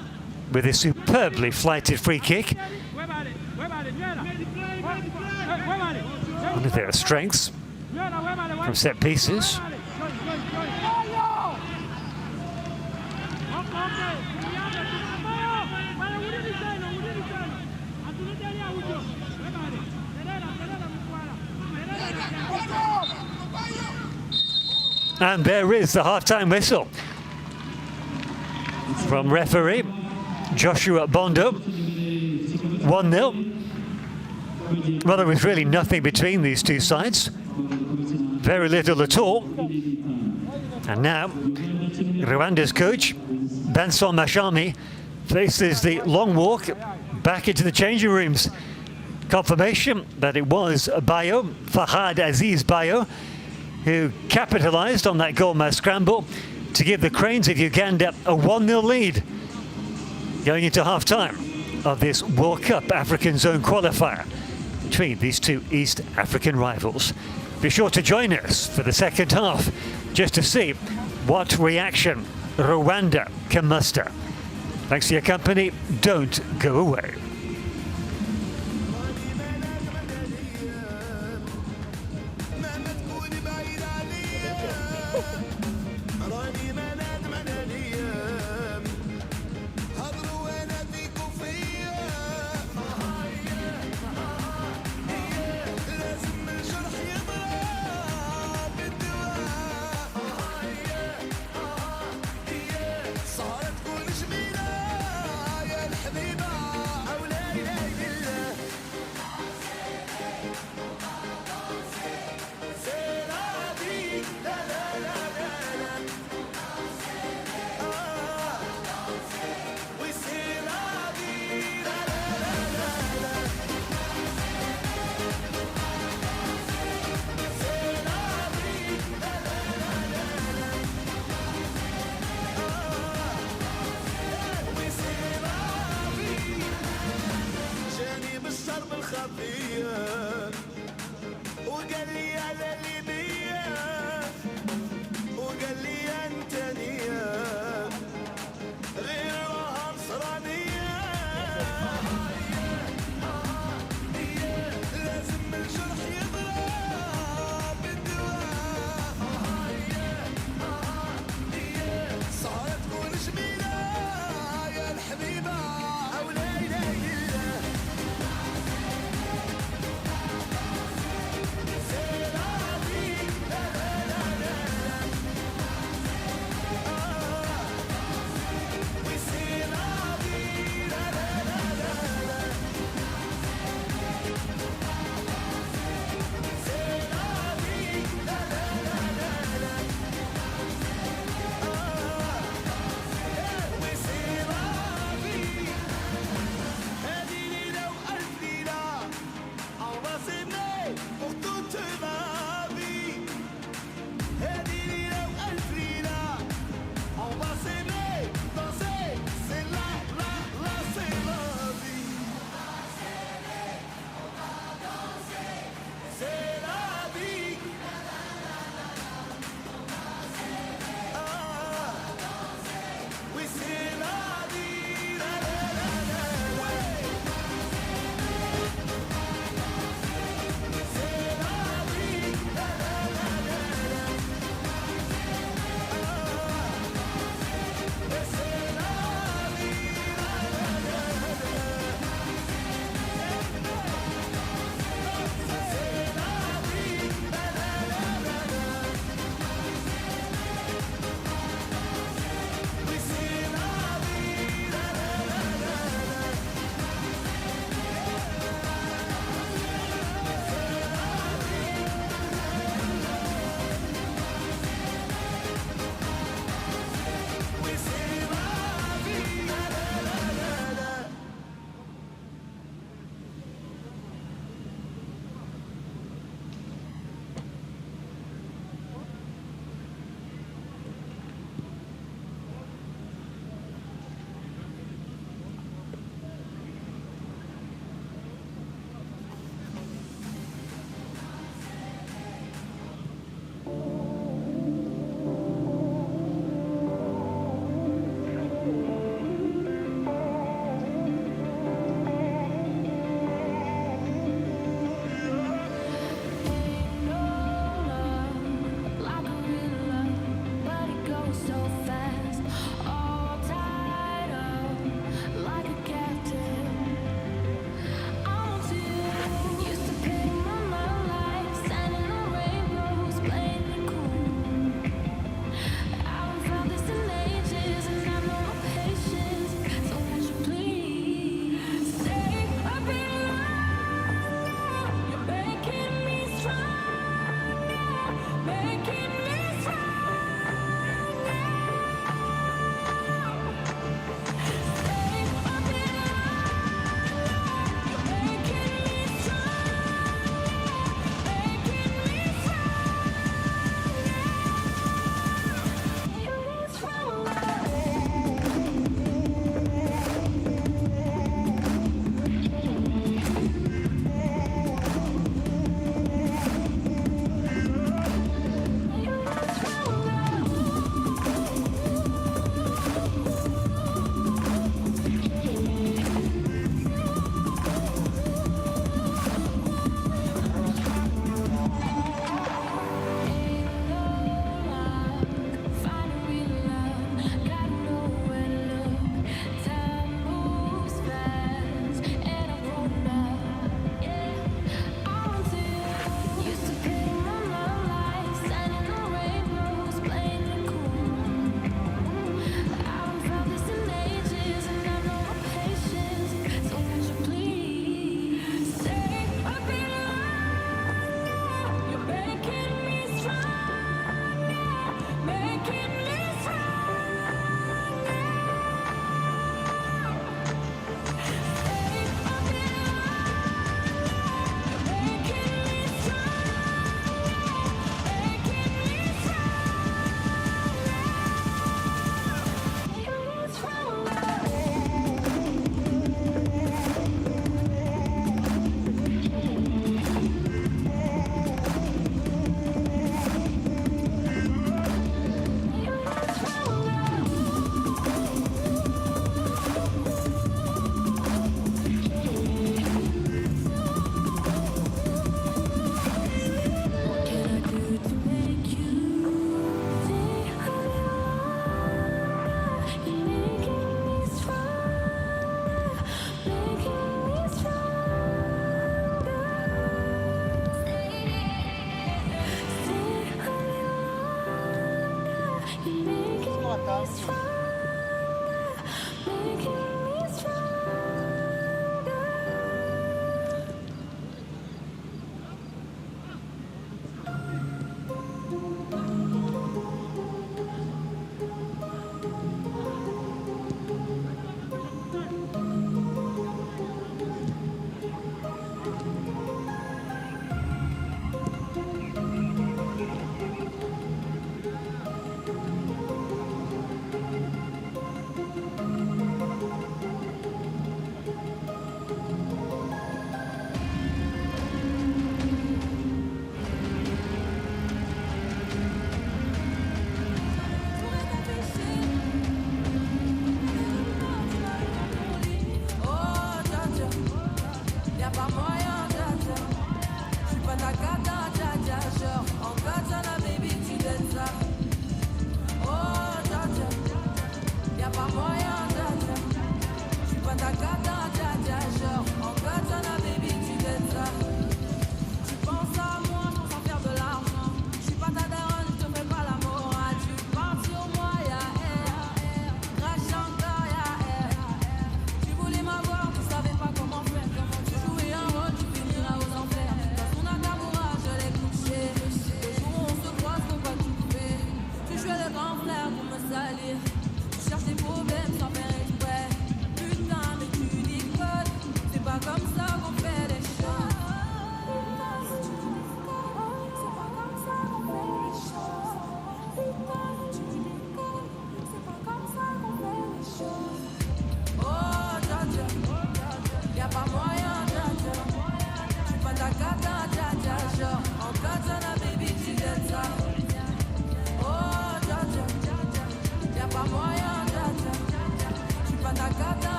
with a superbly flighted free kick. One of their strengths from set pieces. And there is the half-time whistle from referee Joshua Bondo. 1-0. Well, there was really nothing between these two sides. Very little at all. And now, Rwanda's coach, Benson Mashami, faces the long walk back into the changing rooms. Confirmation that it was Bayo, Fahad Aziz Bayo, who capitalised on that goal-mouth scramble to give the Cranes of Uganda a 1-0 lead going into half-time of this World Cup African Zone qualifier between these two East African rivals. Be sure to join us for the second half just to see what reaction Rwanda can muster. Thanks for your company. Don't go away. صارت كل جميلة يا الحبيبة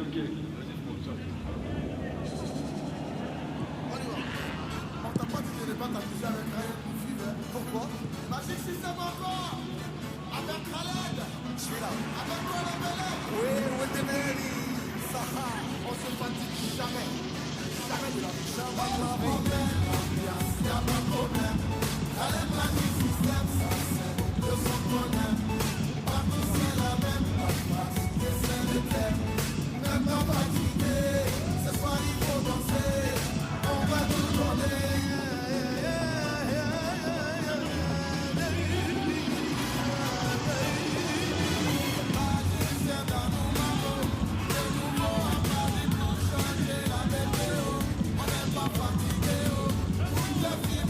Fatigué,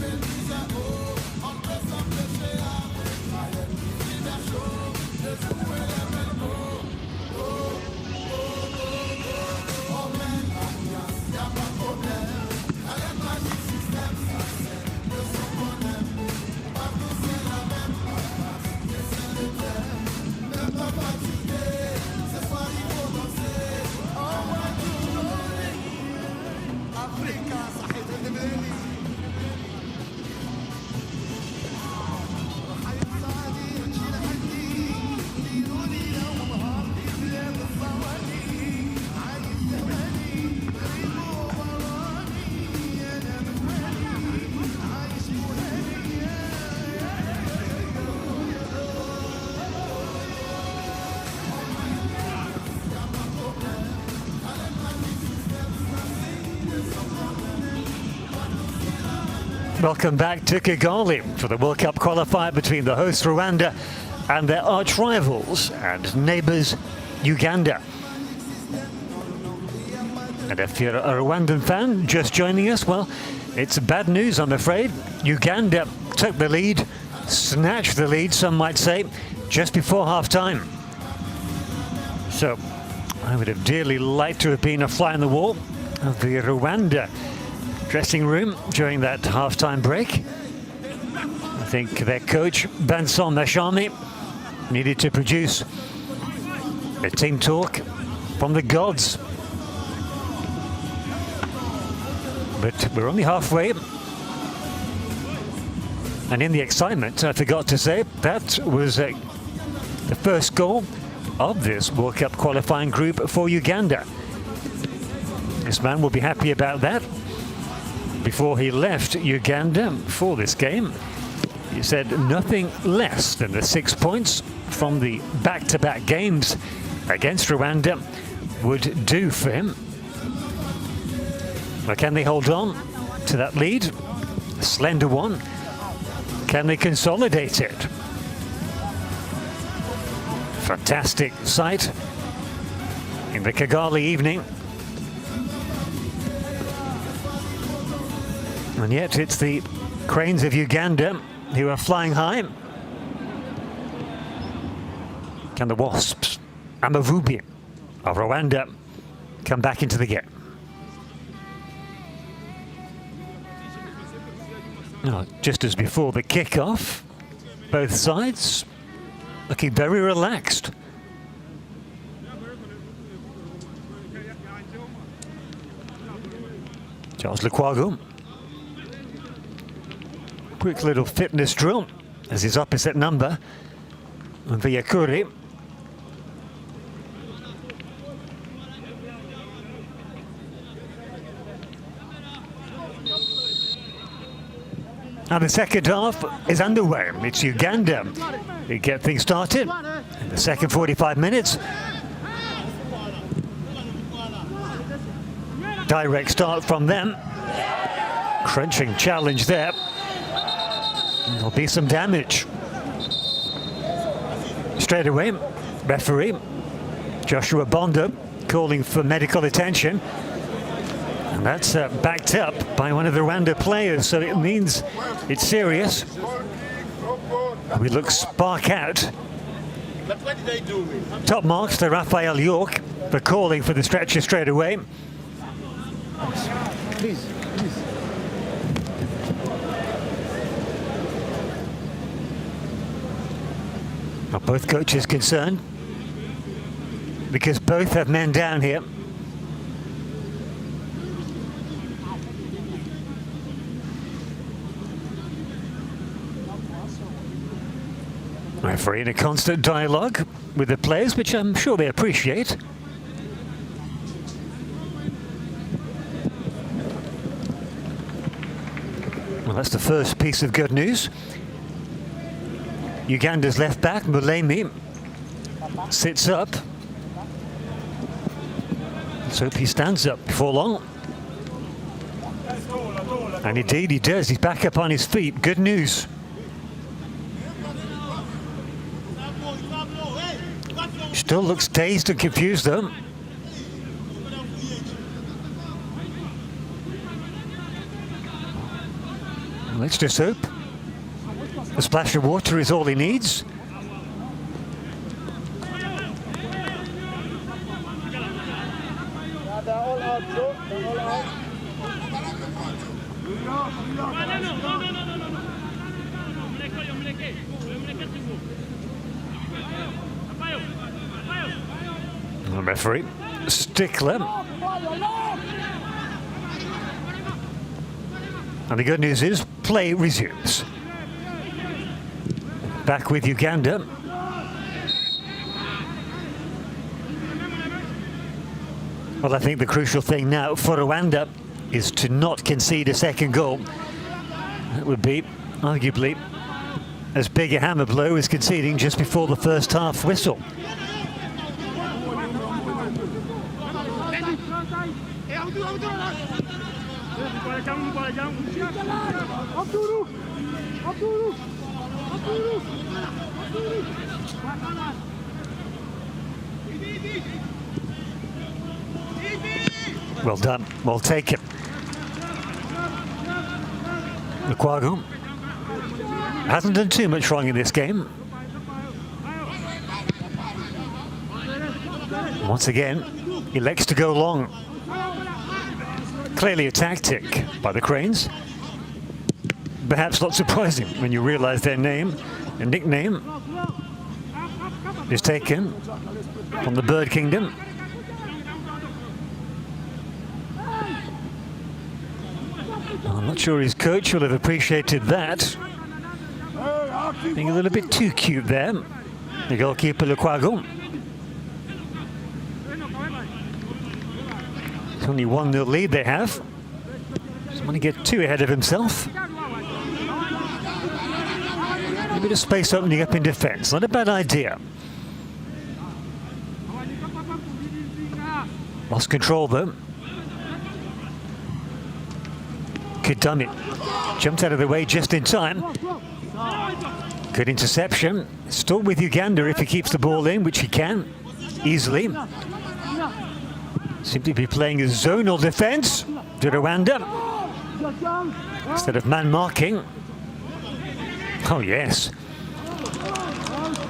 oh, Welcome back to Kigali for the World Cup qualifier between the host Rwanda and their arch rivals and neighbours Uganda. And if you're a Rwandan fan just joining us, well, it's bad news, I'm afraid. Uganda took the lead, snatched the lead, some might say, just before half-time. So, I would have dearly liked to have been a fly on the wall of the Rwanda dressing room during that half-time break. I think their coach, Vincent Mashami, needed to produce a team talk from the gods. But we're only halfway. And in the excitement, I forgot to say, that was the first goal of this World Cup qualifying group for Uganda. This man will be happy about that. Before he left Uganda for this game, he said nothing less than the 6 points from the back-to-back games against Rwanda would do for him. Well, can they hold on to that lead? A slender one. Can they consolidate it? Fantastic sight in the Kigali evening. And yet it's the cranes of Uganda who are flying high. Can the Wasps, Amavubi of Rwanda, come back into the game? Oh, just as before the kick-off, both sides looking very relaxed. Charles Lukwago. Quick little fitness drill as his opposite number, Viyakuri. And the second half is underway. It's Uganda who get things started in the second 45 minutes. Direct start from them. Crunching challenge there. There'll be some damage. Straight away, referee Joshua Bondo calling for medical attention. And that's backed up by one of the Rwanda players, so it means it's serious. We look spark out. Top marks to Raphael York for calling for the stretcher straight away. Please. Well, both coaches concerned because both have men down here. Referee in a constant dialogue with the players, which I'm sure they appreciate. Well, that's the first piece of good news. Uganda's left back, Mulemi, sits up. Let's hope he stands up before long. And indeed he does, he's back up on his feet. Good news. Still looks dazed and confused though. Let's just hope a splash of water is all he needs. The referee, Stickler. And the good news is, play resumes. Back with Uganda. Well, I think the crucial thing now for Rwanda is to not concede a second goal. That would be, arguably, as big a hammer blow as conceding just before the first half whistle. Well done, well taken. Lukaku hasn't done too much wrong in this game. Once again, elects to go long. Clearly a tactic by the Cranes. Perhaps not surprising when you realise their name and nickname is taken from the Bird Kingdom. I'm not sure his coach will have appreciated that. Being a little bit too cute there. The goalkeeper Lukaku. It's only 1-0 lead they have. Doesn't want to get too ahead of himself. A bit of space opening up in defence. Not a bad idea. Lost control though. Kidami jumped out of the way just in time. Good interception. Still with Uganda if he keeps the ball in, which he can easily. Seem to be playing a zonal defence to Rwanda instead of man marking. Oh yes.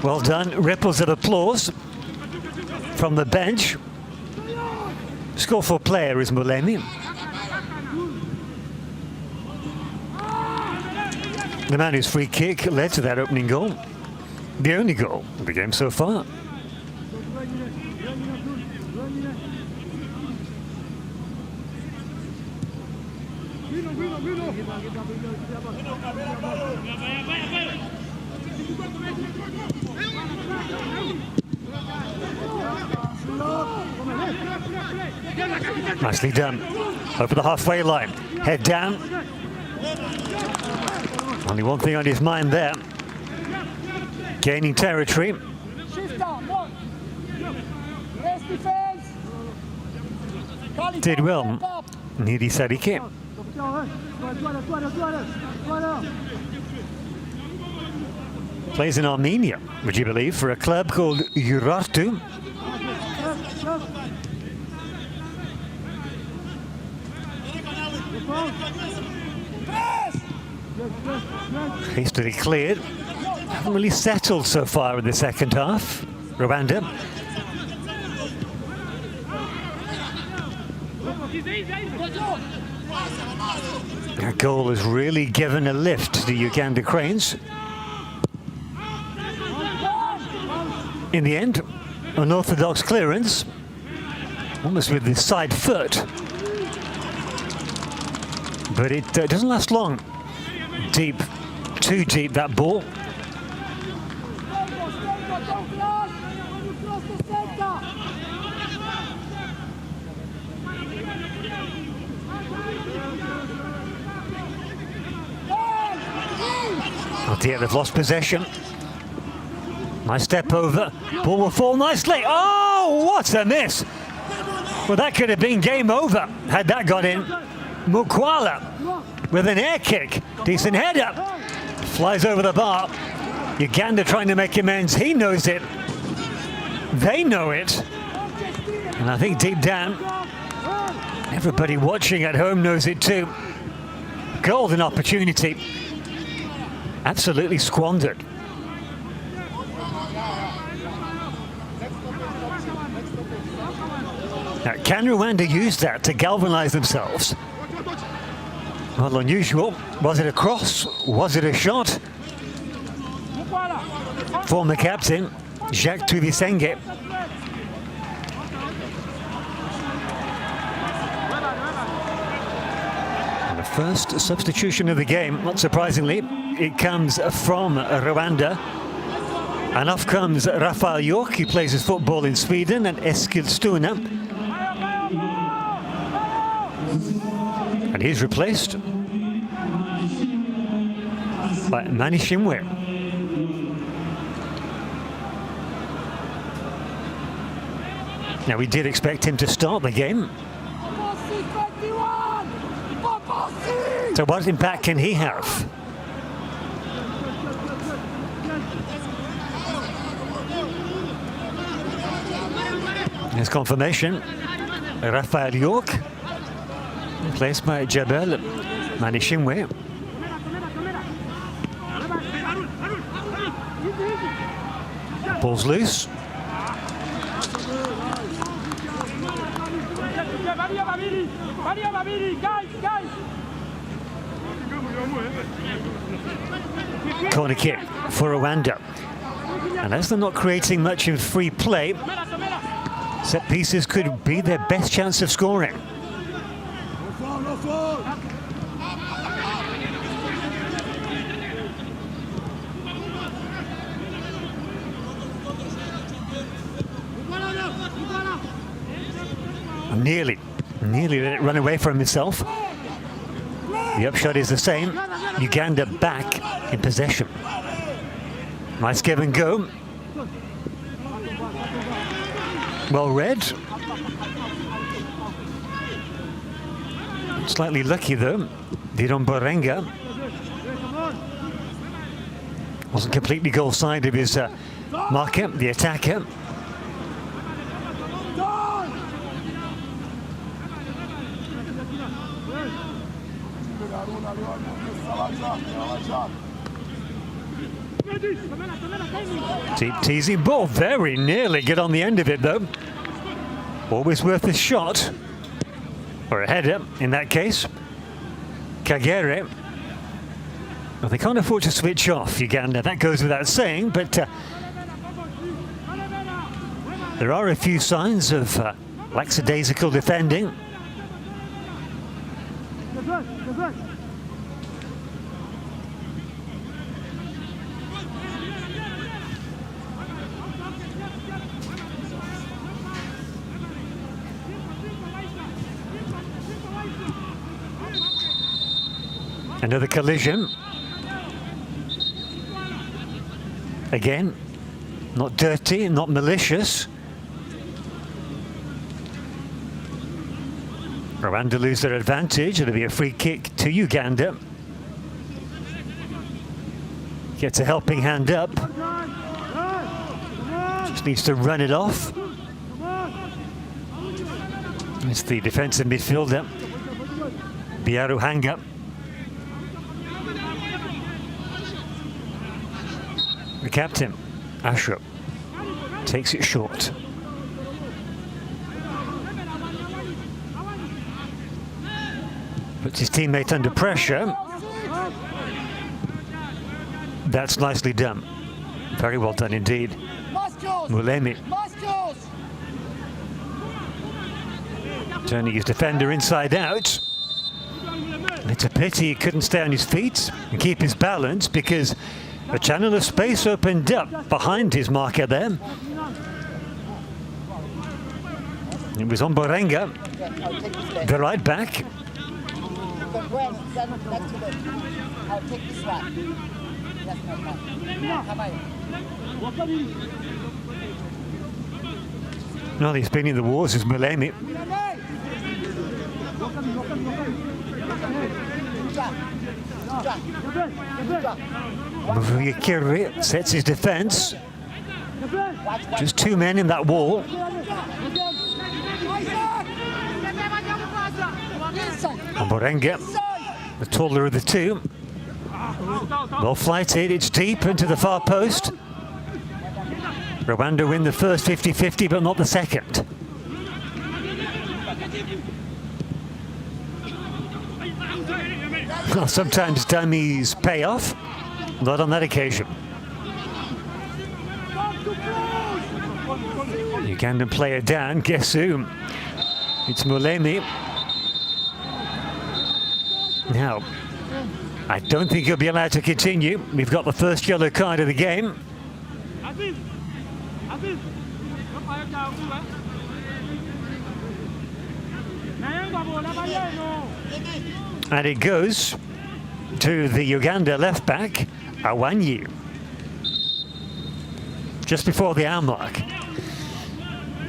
Well done. Ripples of applause from the bench. Skillful player is Mulemi. The man whose free kick led to that opening goal. The only goal of the game so far. Nicely done. Over the halfway line. Head down. Only one thing on his mind there. Gaining territory. Did well. Nidi Sadike. Plays in Armenia, would you believe, for a club called Urartu. Hastily cleared. Haven't really settled so far in the second half. Rwanda. That goal has really given a lift to the Uganda Cranes. In the end, unorthodox clearance, almost with the side foot. But it doesn't last long. Deep, too deep that ball. Oh dear, they've lost possession. Nice step over. Ball will fall nicely. Oh, what a miss! Well, that could have been game over had that got in. Mukwala with an air kick. Decent header. Flies over the bar. Uganda trying to make amends. He knows it. They know it. And I think deep down, everybody watching at home knows it too. Golden opportunity. Absolutely squandered. Now, can Rwanda use that to galvanise themselves? Well, unusual. Was it a cross? Was it a shot? Former captain, Jacques Tuvisenge. And the first substitution of the game, not surprisingly, it comes from Rwanda. And off comes Rafael York, who plays his football in Sweden, and Eskilstuna. And he's replaced by Manishimwe. Now, we did expect him to start the game. So what impact can he have? There's confirmation. Rafael York, replaced by Jabel Manishimwe. Ball's loose. Corner kick for Rwanda. And as they're not creating much in free play, set pieces could be their best chance of scoring. Nearly let it run away from himself. The upshot is the same. Uganda back in possession. Nice give and go. Well read. Slightly lucky though. Viron Borenga wasn't completely goal side of his marker, the attacker. Deep teasing ball, very nearly get on the end of it though. Always worth a shot, or a header in that case. Kagere. Well, they can't afford to switch off, Uganda, that goes without saying, but there are a few signs of lackadaisical defending. Another collision. Again, not dirty, not malicious. Rwanda lose their advantage. It'll be a free kick to Uganda. Gets a helping hand up. Just needs to run it off. It's the defensive midfielder, Biaruhanga. The captain, Ashram, takes it short. Puts his teammate under pressure. That's nicely done. Very well done indeed. Mulemi. Turning his defender inside out. It's a pity he couldn't stay on his feet and keep his balance, because a channel of space opened up behind his marker there. It was on Borenga, the right back. No, he's been in the wars as Mulemi. Muvuyekere sets his defense. Just two men in that wall. And Borenga, the taller of the two. Well flighted, it's deep into the far post. Rwanda win the first 50-50, but not the second. Well, sometimes dummies pay off, not on that occasion. Ugandan player down, guess who? It's Mulemi. Now, I don't think he'll be allowed to continue. We've got the first yellow card of the game. And it goes to the Uganda left back, Awanyi. Just before the hour mark.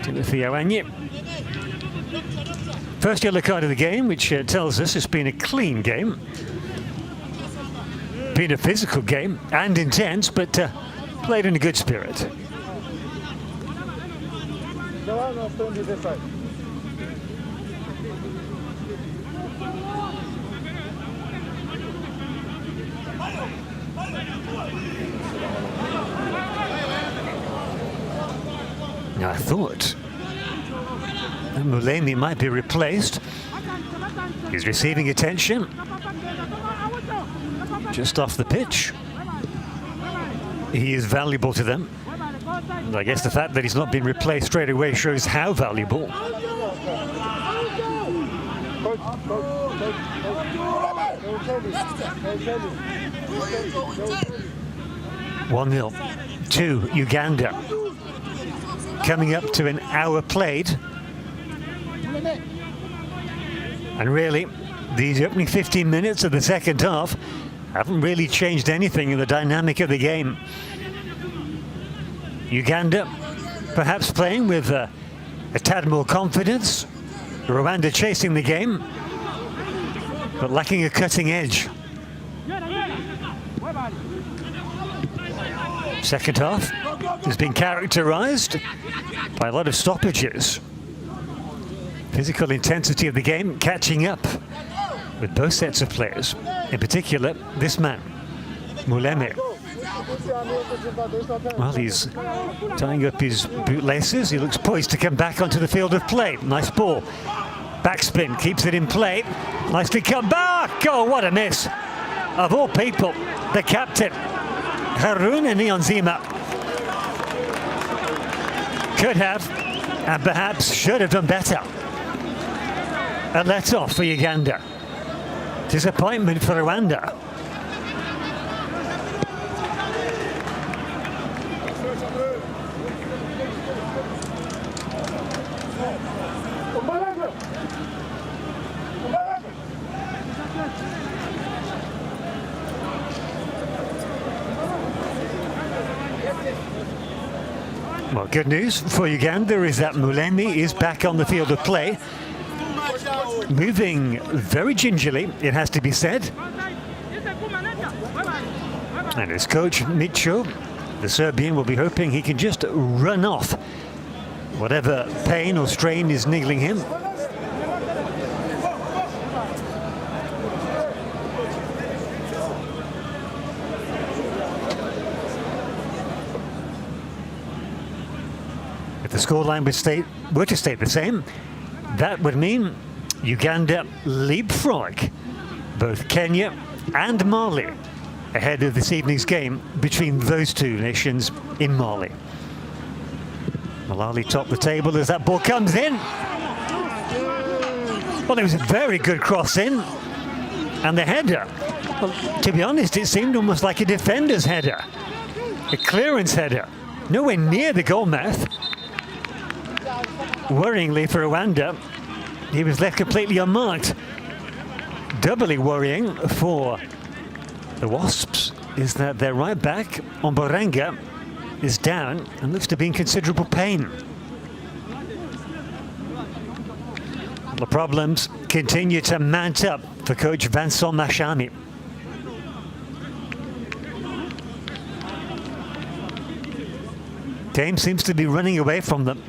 Timothy Awanyi. First yellow card of the game, which tells us it's been a clean game. been a physical game and intense, but played in a good spirit. Now, I thought that Mulemi might be replaced. He's receiving attention just off the pitch. He is valuable to them. And I guess the fact that he's not been replaced straight away shows how valuable. 1-0 to Uganda. Coming up to an hour played. And really, these opening 15 minutes of the second half haven't really changed anything in the dynamic of the game. Uganda perhaps playing with a tad more confidence. Rwanda chasing the game, but lacking a cutting edge. Second half has been characterized by a lot of stoppages. Physical intensity of the game catching up with both sets of players. In particular, this man, Mulemi. Well, he's tying up his bootlaces. He looks poised to come back onto the field of play. Nice ball. Backspin, keeps it in play. Nicely come back. Oh, what a miss. Of all people, the captain, Haruna Niyonzima. Could have, and perhaps should have done better. A let-off for Uganda. Disappointment for Rwanda. Well, good news for Uganda is that Mulemi is back on the field of play. Moving very gingerly, it has to be said. And his coach, Micho, the Serbian, will be hoping he can just run off whatever pain or strain is niggling him. If the scoreline were to stay the same, that would mean Uganda leapfrog both Kenya and Mali ahead of this evening's game between those two nations in Mali. Malali top the table as that ball comes in. Well, it was a very good cross in. And the header, well, to be honest, it seemed almost like a defender's header. A clearance header. Nowhere near the goal mouth. Worryingly for Rwanda, he was left completely unmarked. Doubly worrying for the Wasps is that their right back, Omborenga, is down and looks to be in considerable pain. The problems continue to mount up for coach Vincent Mashami. Game seems to be running away from them.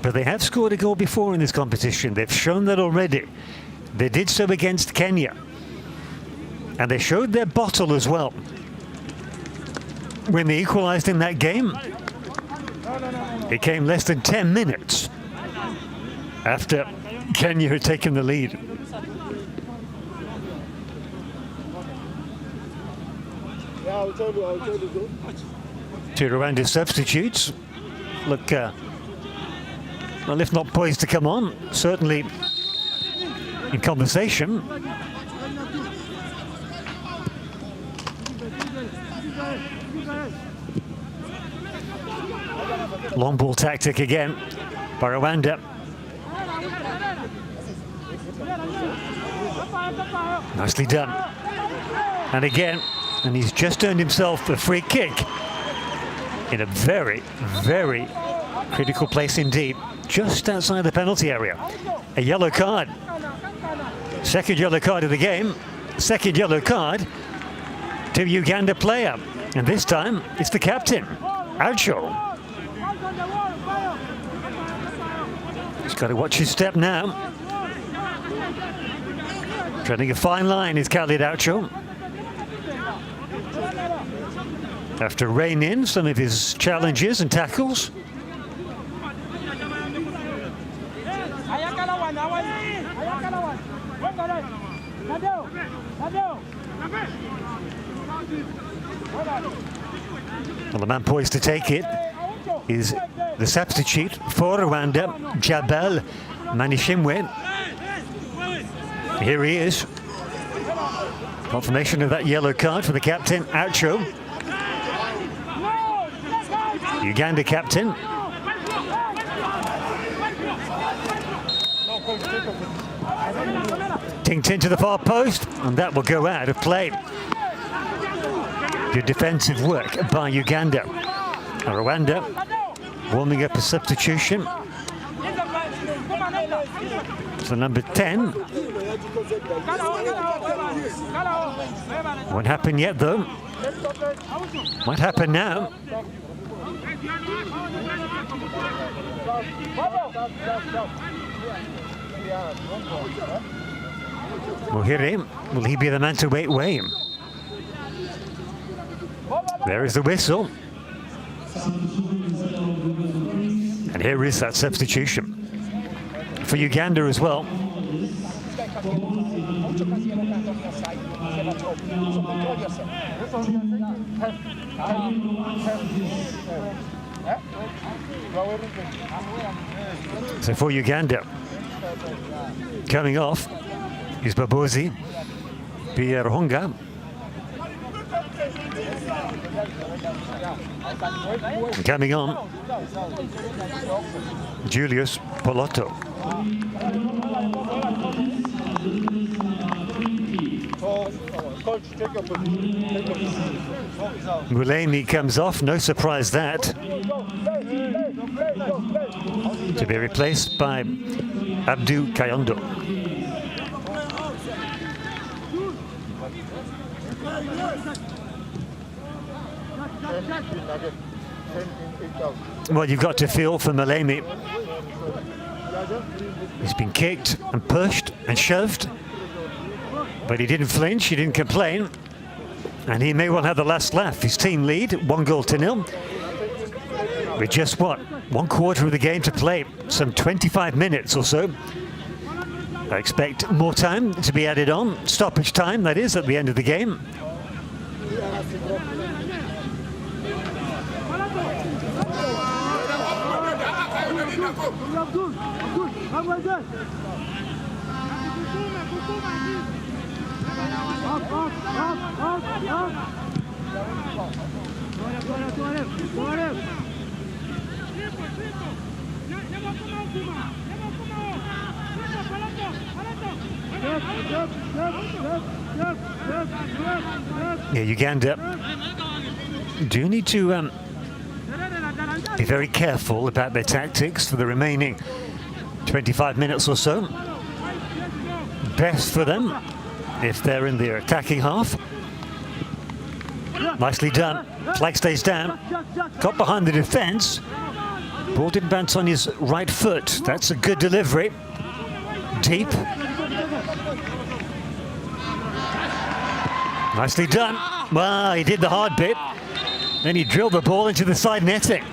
But they have scored a goal before in this competition. They've shown that already. They did so against Kenya. And they showed their bottle as well. When they equalized in that game, it came less than 10 minutes after Kenya had taken the lead. To Rwanda's substitutes. Look, well, if not poised to come on, certainly in conversation. Long ball tactic again by Rwanda. Nicely done. And again, and he's just earned himself a free kick in a very, very Critical place indeed, just outside the penalty area. A yellow card. Second yellow card of the game. Second yellow card to Uganda player. And this time, it's the captain, Aucho. He's got to watch his step now. Treading a fine line is Khalid Aucho. After reining in some of his challenges and tackles. Well, the man poised to take it is the substitute for Rwanda, Jabal Manishimwe. Here he is. Confirmation of that yellow card for the captain, Aucho. Uganda captain. Tinked into the far post, and that will go out of play. Good defensive work by Uganda. Rwanda warming up a substitution. So number 10. Won't happen yet though. Might happen now. Muhire, will he be the man to wait him? There is the whistle. And here is that substitution. For Uganda as well. So for Uganda, coming off is Babozi, Pierre-Honga. Coming on, Julius Polotto. Mulemi comes off, no surprise that. To be replaced by Abdou Kayondo. Well, you've got to feel for Mulemi. He's been kicked and pushed and shoved, but he didn't flinch, he didn't complain, and he may well have the last laugh. His team lead, 1-0. With just what, 1/4 of the game to play, some 25 minutes or so. I expect more time to be added on, stoppage time that is, at the end of the game. Yeah, Uganda do need to be very careful about their tactics for the remaining 25 minutes or so. Best for them if they're in their attacking half. Nicely done. Flag stays down. Got behind the defence. Ball didn't bounce on his right foot. That's a good delivery. Deep. Nicely done. Well, he did the hard bit. Then he drilled the ball into the side netting.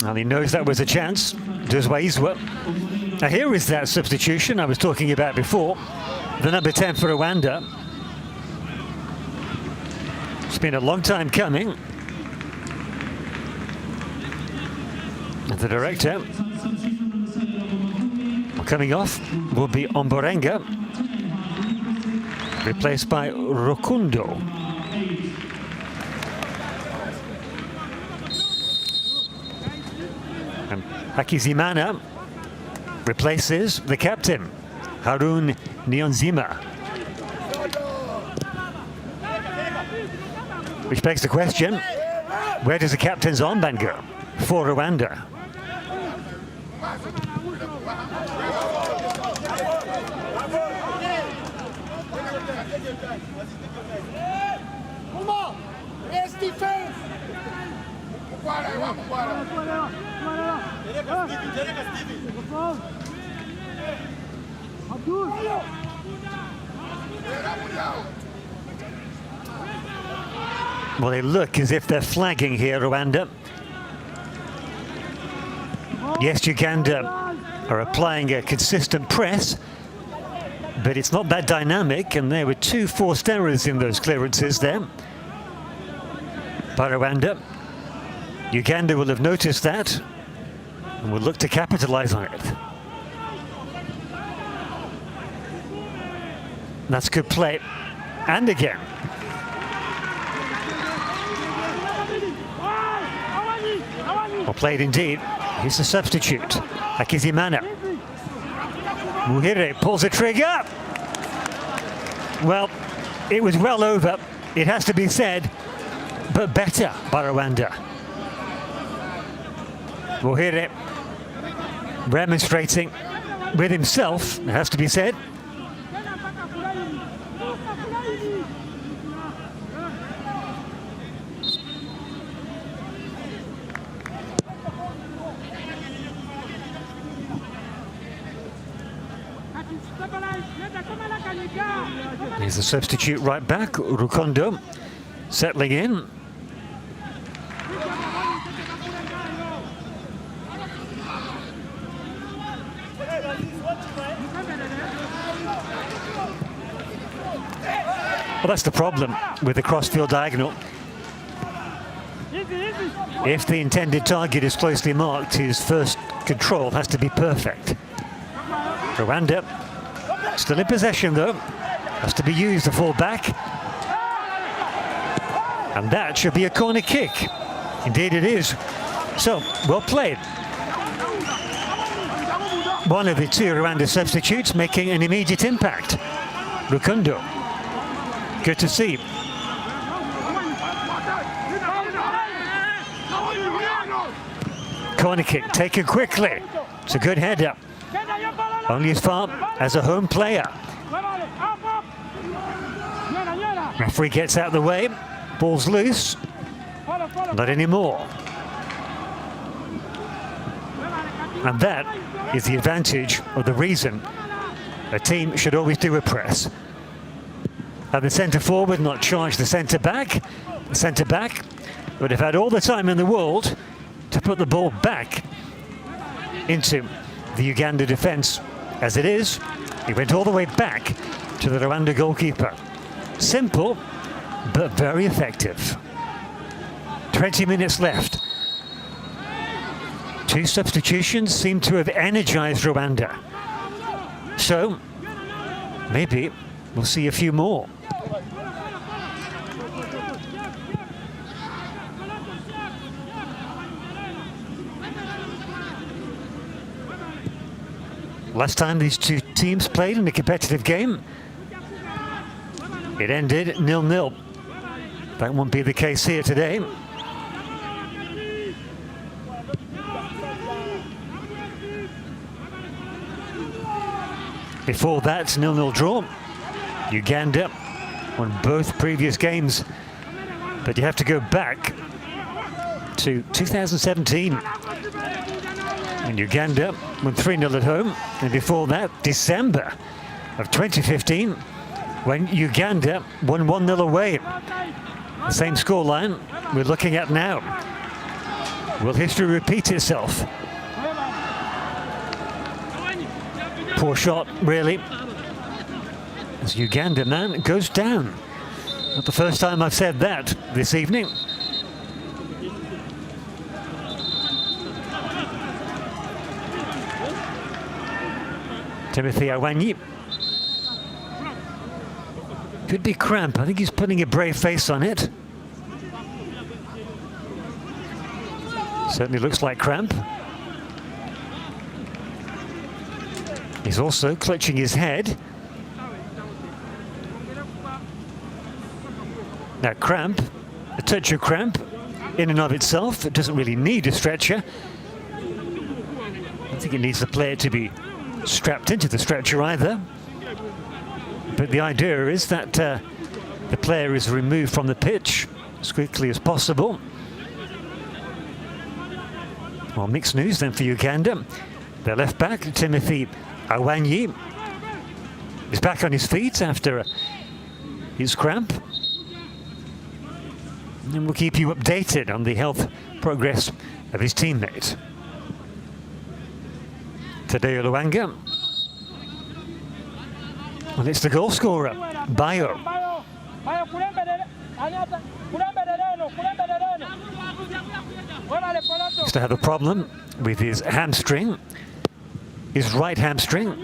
And he knows that was a chance. Does Waiswa. Now here is that substitution I was talking about before. The number 10 for Rwanda. It's been a long time coming. And the director, coming off, will be Omborenga, replaced by Rukundo. And Hakizimana replaces the captain, Harun Niyonzima. Which begs the question, Where does the captain's armband go for Rwanda? Well, they look as if they're flagging here, Rwanda. Yes, Uganda are applying a consistent press, but it's not that dynamic, and there were 2 forced errors in those clearances there by Rwanda. Uganda will have noticed that and will look to capitalize on it. That's good play. And again. Well played indeed. Here's the substitute, Akizimana. Muhire pulls the trigger. Well, it was well over, it has to be said, but better by Rwanda. Muhire remonstrating with himself, it has to be said. Here's the substitute right back, Rukondo, settling in. Well, that's the problem with the cross-field diagonal. If the intended target is closely marked, his first control has to be perfect. Rwanda still in possession though, has to be used to fall back. And that should be a corner kick. Indeed it is. So, well played. One of the 2 Rwanda substitutes making an immediate impact. Rukundo. Good to see. Corner kick taken quickly. It's a good header. Only as far as a home player. Referee gets out of the way. Ball's loose. Not anymore. And that is the advantage, or the reason a team should always do a press. Have the centre forward not charge the centre back. The centre back would have had all the time in the world to put the ball back into the Uganda defence. As it is, he went all the way back to the Rwanda goalkeeper. Simple, but very effective. 20 minutes left. 2 substitutions seem to have energized Rwanda. So, maybe we'll see a few more. Last time these 2 teams played in a competitive game, it ended 0-0. That won't be the case here today. Before that, 0-0 draw. Uganda won both previous games, but you have to go back to 2017. And Uganda won 3-0 at home, and before that, December of 2015, when Uganda won 1-0 away. The same scoreline we're looking at now. Will history repeat itself? Poor shot, really. As Uganda man goes down. Not the first time I've said that this evening. Timothy Awanyi. Could be cramp. I think he's putting a brave face on it. Certainly looks like cramp. He's also clutching his head. Now cramp, a touch of cramp, in and of itself. It doesn't really need a stretcher. I don't think it needs the player to be strapped into the stretcher either. But the idea is that the player is removed from the pitch as quickly as possible. Well, mixed news then for Uganda. Their left back, Timothy Awanyi, is back on his feet after his cramp. And we'll keep you updated on the health progress of his teammate. Tadeo Luanga. Well, it's the goal scorer, Bayo. Used to have a problem with his hamstring, his right hamstring.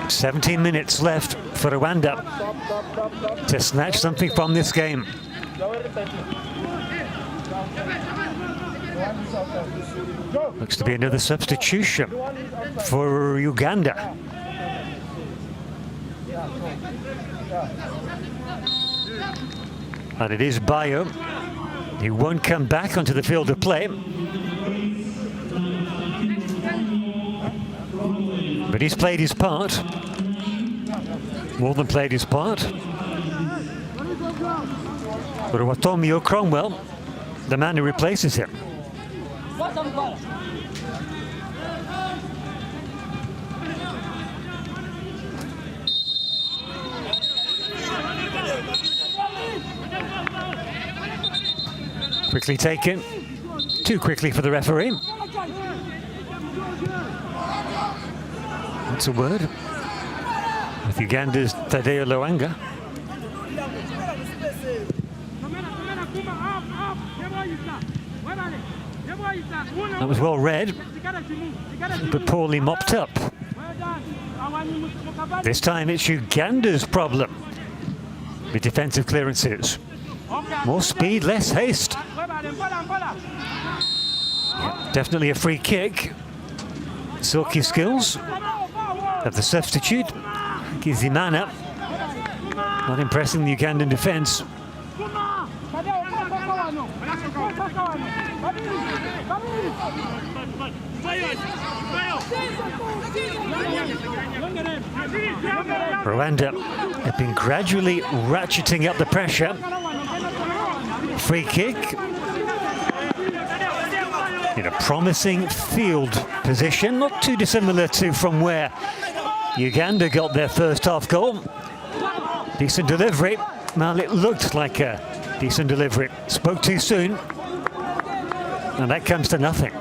Let's 17 minutes left for Rwanda to snatch something from this game. Looks to be another substitution for Uganda. And it is Bayo. He won't come back onto the field of play. But he's played his part. More than played his part. Rwatomio Cromwell, the man who replaces him. Quickly taken. Too quickly for the referee. That's a word. With Uganda's Tadeo Luanga. That was well read, but poorly mopped up. This time it's Uganda's problem with defensive clearances. More speed, less haste. Yeah, definitely a free kick. Silky skills of the substitute. Kizimana not impressing the Ugandan defence. Rwanda have been gradually ratcheting up the pressure. Free kick in a promising field position, not too dissimilar to from where Uganda got their first half goal. Decent delivery. Well, it looked like a decent delivery. Spoke too soon, and that comes to nothing.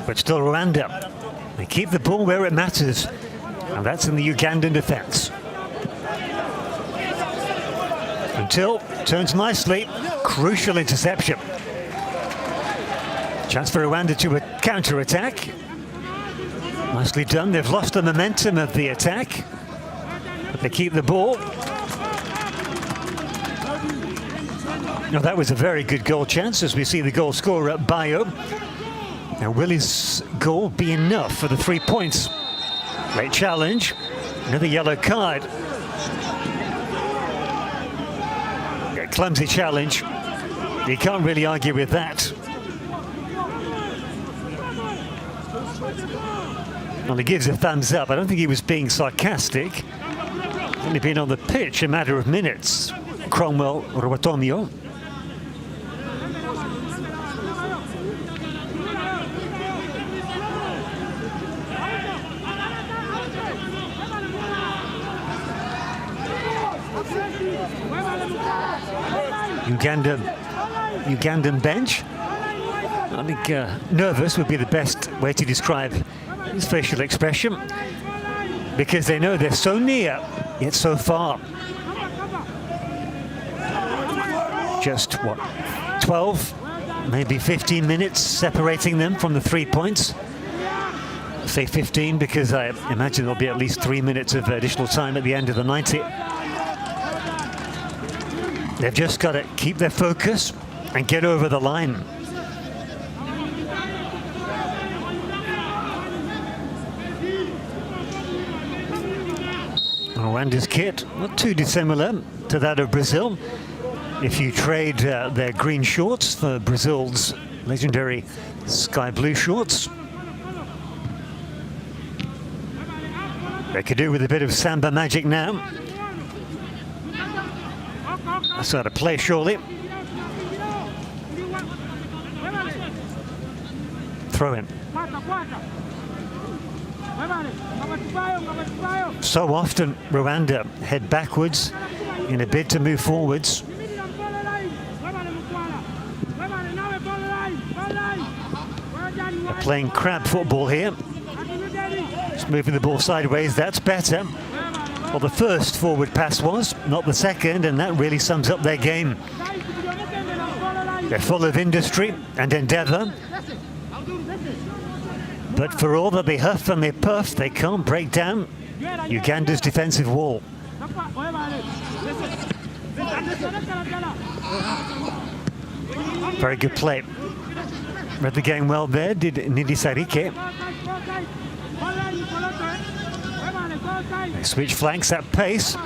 But still Rwanda, they keep the ball where it matters, and that's in the Ugandan defence. Until, turns nicely, crucial interception. Chance for Rwanda to counter-attack. Nicely done, they've lost the momentum of the attack, but they keep the ball. Now that was a very good goal chance, as we see the goal scorer, Bayo. Now will his goal be enough for the 3 points? Late challenge, another yellow card. A clumsy challenge, you can't really argue with that. Well, he gives a thumbs up. I don't think he was being sarcastic. Only been on the pitch a matter of minutes. Cromwell Rwatomio. Ugandan bench. I think nervous would be the best way to describe his facial expression, because they know they're so near, yet so far. Just, what, 12 maybe 15 minutes separating them from the 3 points. I say 15 because I imagine there'll be at least 3 minutes of additional time at the end of the 90. They've just got to keep their focus and get over the line. Rwanda's kit, not too dissimilar to that of Brazil. If you trade their green shorts for Brazil's legendary sky blue shorts. They could do with a bit of samba magic now. That's out of play, surely. Throw in. So often Rwanda head backwards in a bid to move forwards. They're playing crab football here. Just moving the ball sideways, that's better. Well, the first forward pass was, not the second, and that really sums up their game. They're full of industry and endeavour. But for all that they huff and they puff, they can't break down Uganda's defensive wall. Very good play. Read the game well there, did Nidisarike. They switch flanks at pace.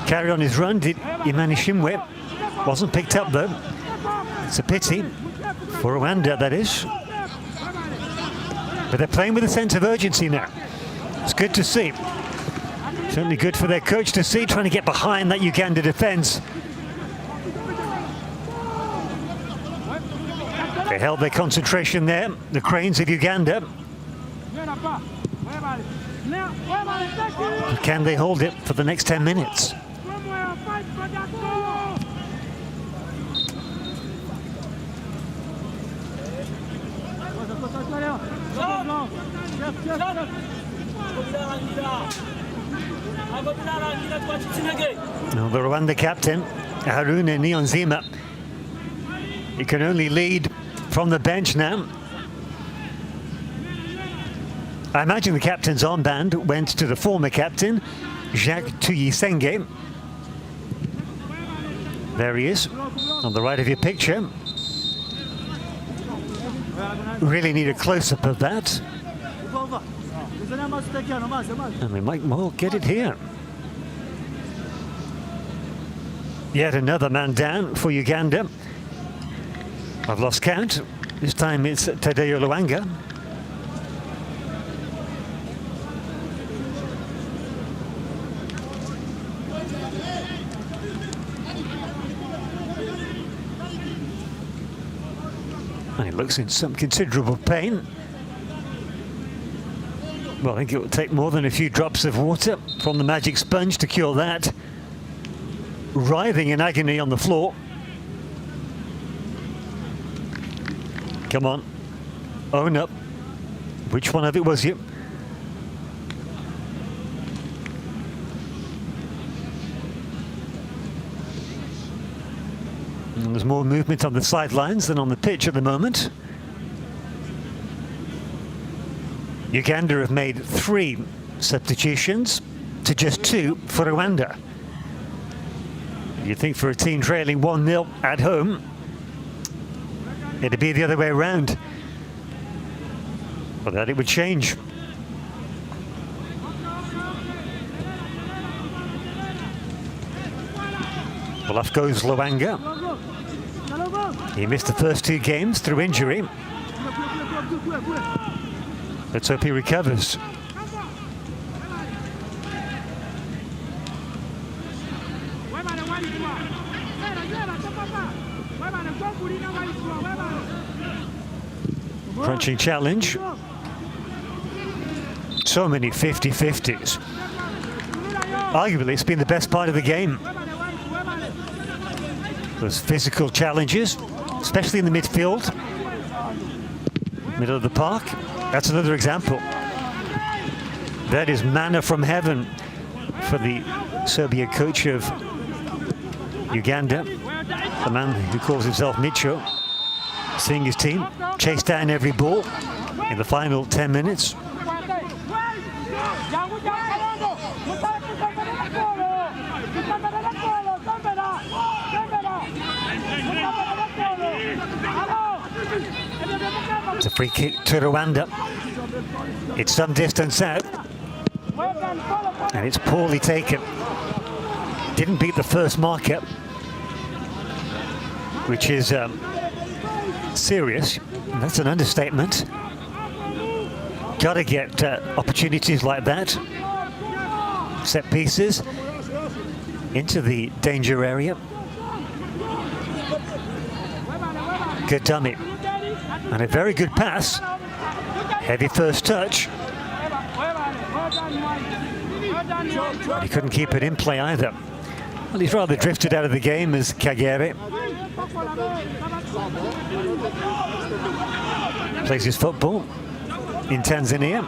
Carried on his run, did Imanishimwe. Wasn't picked up though. It's a pity. For Rwanda, that is. But they're playing with a sense of urgency now. It's good to see. Certainly good for their coach to see, trying to get behind that Uganda defence. They held their concentration there, the Cranes of Uganda. But can they hold it for the next 10 minutes? Now the Rwanda captain, Haruna Niyonzima, he can only lead from the bench now. I imagine the captain's armband went to the former captain, Jacques Tuyisenge. There he is, on the right of your picture. Really need a close-up of that. And we might well get it here. Yet another man down for Uganda. I've lost count. This time it's Tadeo Luanga. And he looks in some considerable pain. Well, I think it will take more than a few drops of water from the magic sponge to cure that. Writhing in agony on the floor. Come on, own up. Which one of it was you? And there's more movement on the sidelines than on the pitch at the moment. Uganda have made 3 substitutions to just 2 for Rwanda. You'd think for a team trailing 1-0 at home, it'd be the other way around. But that it would change. Well, off goes Luanga. He missed the first 2 games through injury. Let's hope he recovers. Crunching challenge. So many 50-50s. Arguably, it's been the best part of the game. Those physical challenges, especially in the midfield, middle of the park. That's another example. That is manna from heaven for the Serbia coach of Uganda, the man who calls himself Micho. seeing his team chase down every ball in the final 10 minutes. It's a free kick to Rwanda. It's some distance out, and it's poorly taken. Didn't beat the first marker, which is serious. That's an understatement. Got to get opportunities like that. Set pieces into the danger area. Good dummy. And a very good pass. Heavy first touch. But he couldn't keep it in play either. Well, he's rather drifted out of the game as Kagere. Plays his football in Tanzania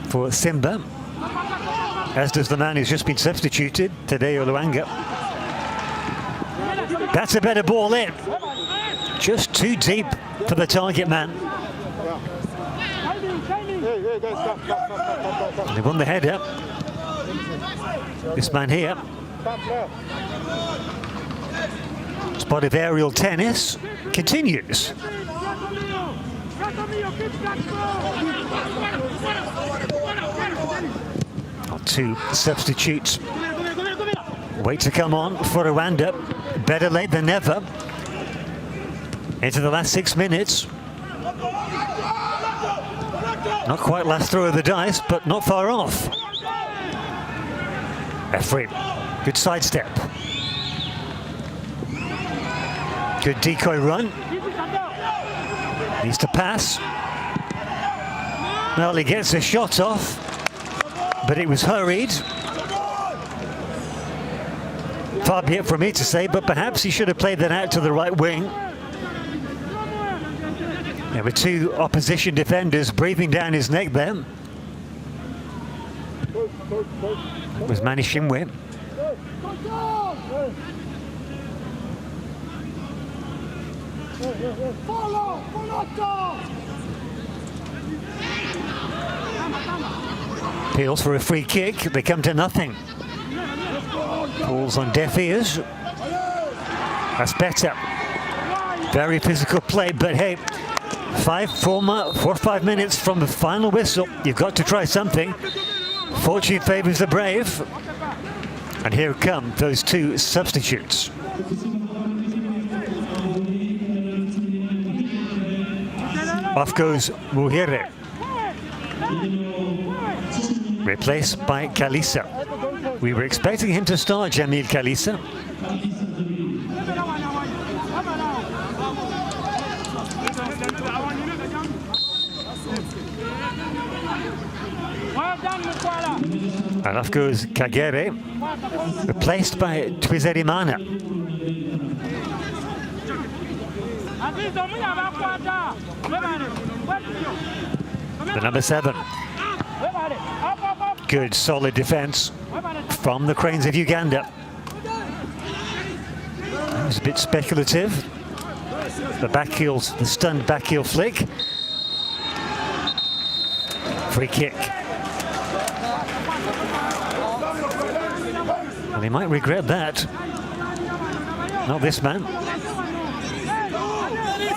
for Simba, as does the man who's just been substituted, Tadeo Luanga. That's a better ball in. Just too deep for the target man. And they won the header. This man here. Spot of aerial tennis continues. Two substitutes wait to come on for Rwanda. Better late than never. Into the last 6 minutes. Not quite last throw of the dice, but not far off. Referee, good sidestep. Good decoy run. Needs to pass. Well, he gets a shot off, but it was hurried. Far be it from me to say, but perhaps he should have played that out to the right wing. There were two opposition defenders breathing down his neck there. It was Mani Shimwe. Appeals for a free kick. They come to nothing. Falls on deaf ears. That's better. Very physical play, but hey, 4 or 5 minutes from the final whistle, you've got to try something. Fortune favours the brave. And here come those two substitutes. Off goes Muhire, replaced by Kalisa. We were expecting him to start, Jamil Kalisa. And off goes Kagere, replaced by Twizerimana. The number 7. Good solid defense from the Cranes of Uganda. It was a bit speculative. The stunned back heel flick. Free kick. Well, he might regret that. Not this man.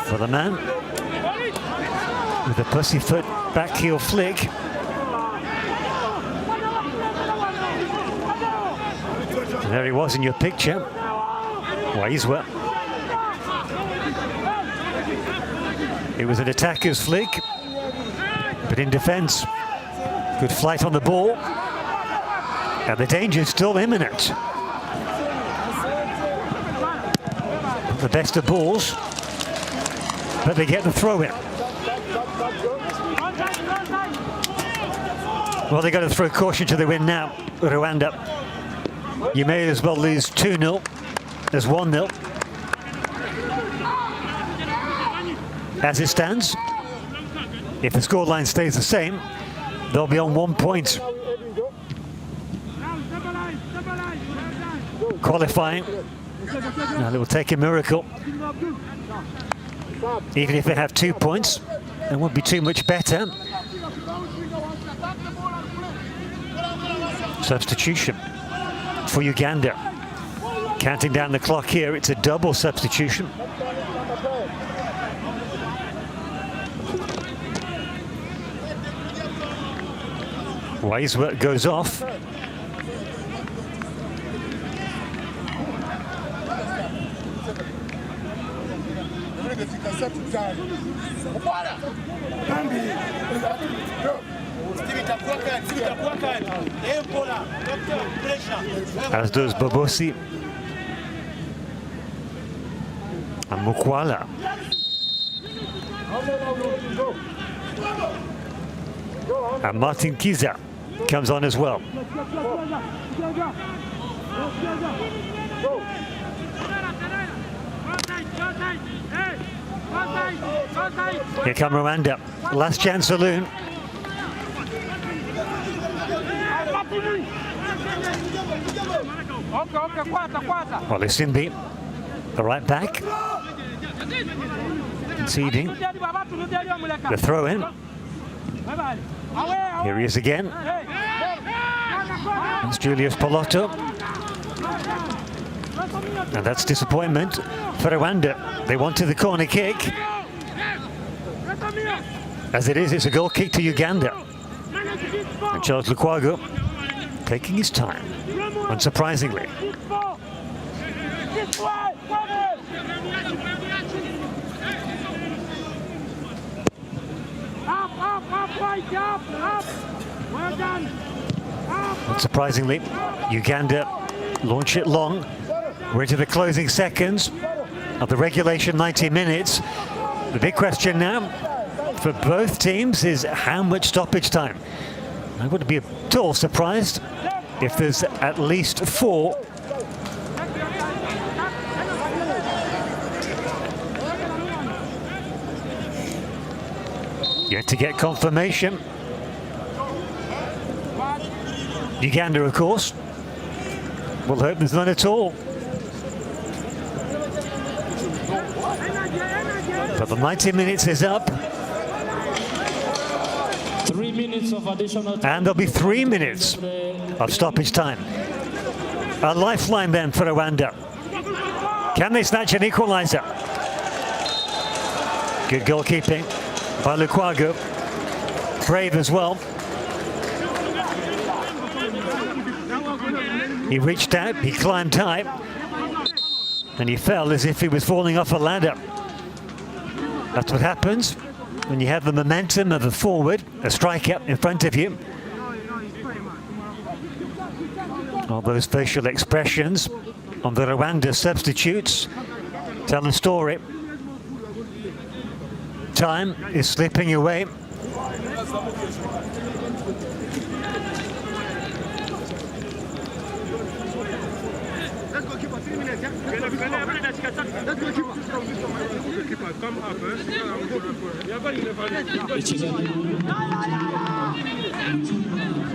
For the man with the pussyfoot back heel flick. And there he was in your picture. Wise well. It was an attacker's flick, but in defense, good flight on the ball. And the danger is still imminent. The best of balls, but they get the throw in. Well, they've got to throw caution to the wind now, Rwanda. You may as well lose 2-0 as 1-0. As it stands, if the scoreline stays the same, they'll be on 1 point. Qualifying. Now it will take a miracle Even if they have 2 points, it won't be too much better. Substitution for Uganda. Counting down the clock here, it's a double substitution. Wisework goes off. As does Bobosi and Mukwala. And Martin Kiza comes on as well. Here come Rwanda. Last chance saloon. Olusimbi, the right back. Conceding. The throw in. Here he is again. It's Julius Palotto. And that's disappointment for Rwanda. They wanted the corner kick. As it is, it's a goal kick to Uganda. And Charles Lukwago taking his time, unsurprisingly. Unsurprisingly, Uganda launch it long. We're into the closing seconds of the regulation 90 minutes. The big question now for both teams is how much stoppage time. I wouldn't be at all surprised if there's at least 4. Yet to get confirmation. Uganda, of course, will hope there's none at all. But the 90 minutes is up. 3 minutes of additional time. And there'll be 3 minutes of stoppage time. A lifeline then for Rwanda. Can they snatch an equaliser? Good goalkeeping by Lukwago. Brave as well. He reached out, he climbed high, and he fell as if he was falling off a ladder. That's what happens when you have the momentum of a forward, a striker in front of you. All those facial expressions on the Rwanda substitutes tell the story. Time is slipping away.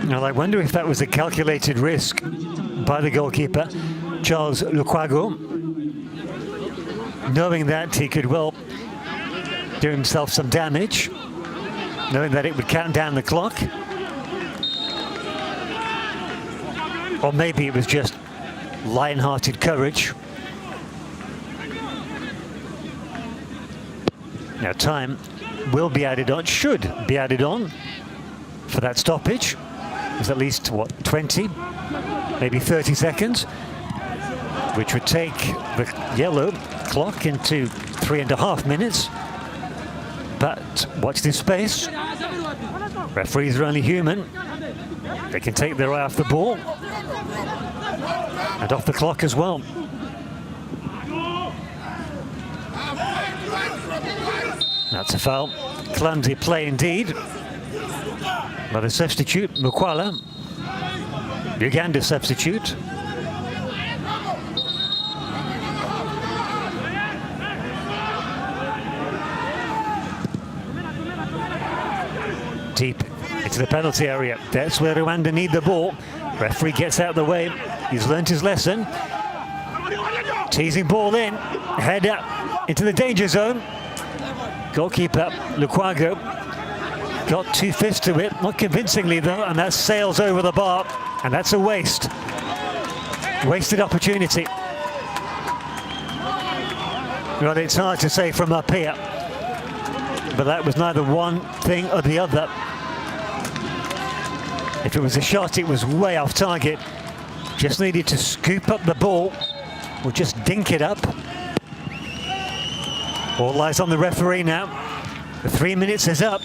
Now I wonder if that was a calculated risk by the goalkeeper, Charles Lukwago, knowing that he could well do himself some damage, knowing that it would count down the clock. Or maybe it was just lion-hearted courage. Now time will be added on, should be added on for that stoppage. There's at least, what, 20, maybe 30 seconds, which would take the yellow clock into 3.5 minutes. But watch this space. Referees are only human. They can take their eye off the ball and off the clock as well. That's a foul. Clumsy play indeed. By the substitute, Mukwala. Uganda substitute. Deep into the penalty area. That's where Rwanda need the ball. Referee gets out of the way. He's learnt his lesson. Teasing ball in. Header into the danger zone. Goalkeeper Lukwago got 2 fists to it, not convincingly though, and that sails over the bar, and that's a waste. Wasted opportunity. Well, it's hard to say from up here, but that was neither one thing or the other. If it was a shot, it was way off target. Just needed to scoop up the ball, or just dink it up. All lies on the referee now. The 3 minutes is up.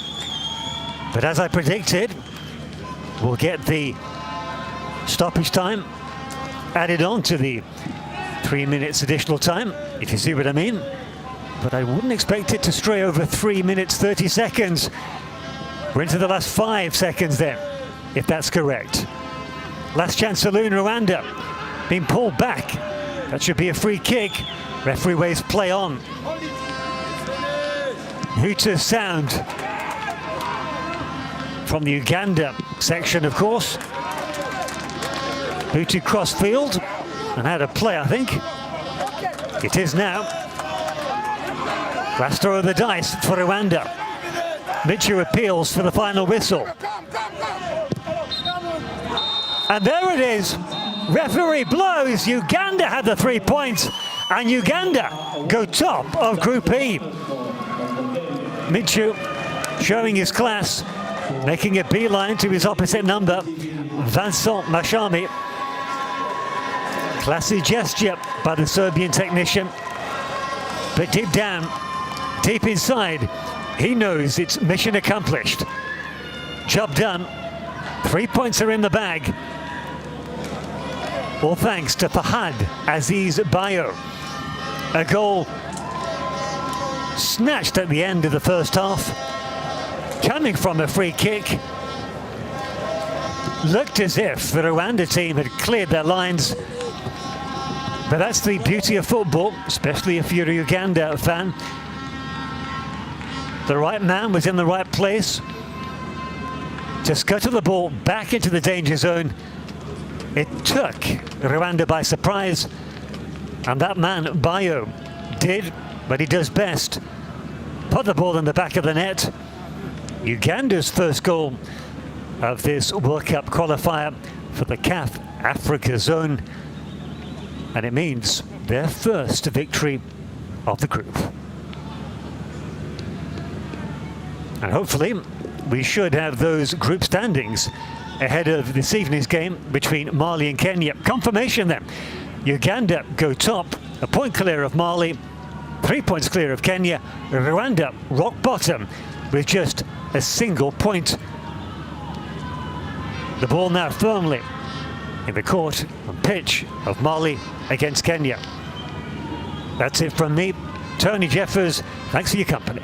But as I predicted, we'll get the stoppage time added on to the 3 minutes additional time, if you see what I mean. But I wouldn't expect it to stray over 3 minutes 30 seconds. We're into the last 5 seconds then, if that's correct. Last chance saloon, Rwanda being pulled back. That should be a free kick. Referee waves play on. Hooter sound from the Uganda section, of course. Hooter cross field and had a play, I think. It is now. Last throw of the dice for Rwanda. Michu appeals for the final whistle. And there it is. Referee blows. Uganda had the 3 points, and Uganda go top of Group E. Michu showing his class, making a beeline to his opposite number, Vincent Mashami. Classy gesture by the Serbian technician. But deep down, deep inside, he knows it's mission accomplished. Job done. 3 points are in the bag. All thanks to Fahad Aziz Bayo. A goal snatched at the end of the first half, coming from a free kick. Looked as if the Rwanda team had cleared their lines. But that's the beauty of football, especially if you're a Uganda fan. The right man was in the right place to scuttle the ball back into the danger zone. It took Rwanda by surprise, and that man, Bayo, did what he does best. Put the ball in the back of the net. Uganda's first goal of this World Cup qualifier for the CAF Africa zone. And it means their first victory of the group. And hopefully we should have those group standings ahead of this evening's game between Mali and Kenya. Confirmation then. Uganda go top, a point clear of Mali, 3 points clear of Kenya. Rwanda rock bottom with just a single point. The ball now firmly in the court and pitch of Mali against Kenya. That's it from me, Tony Jeffers. Thanks for your company.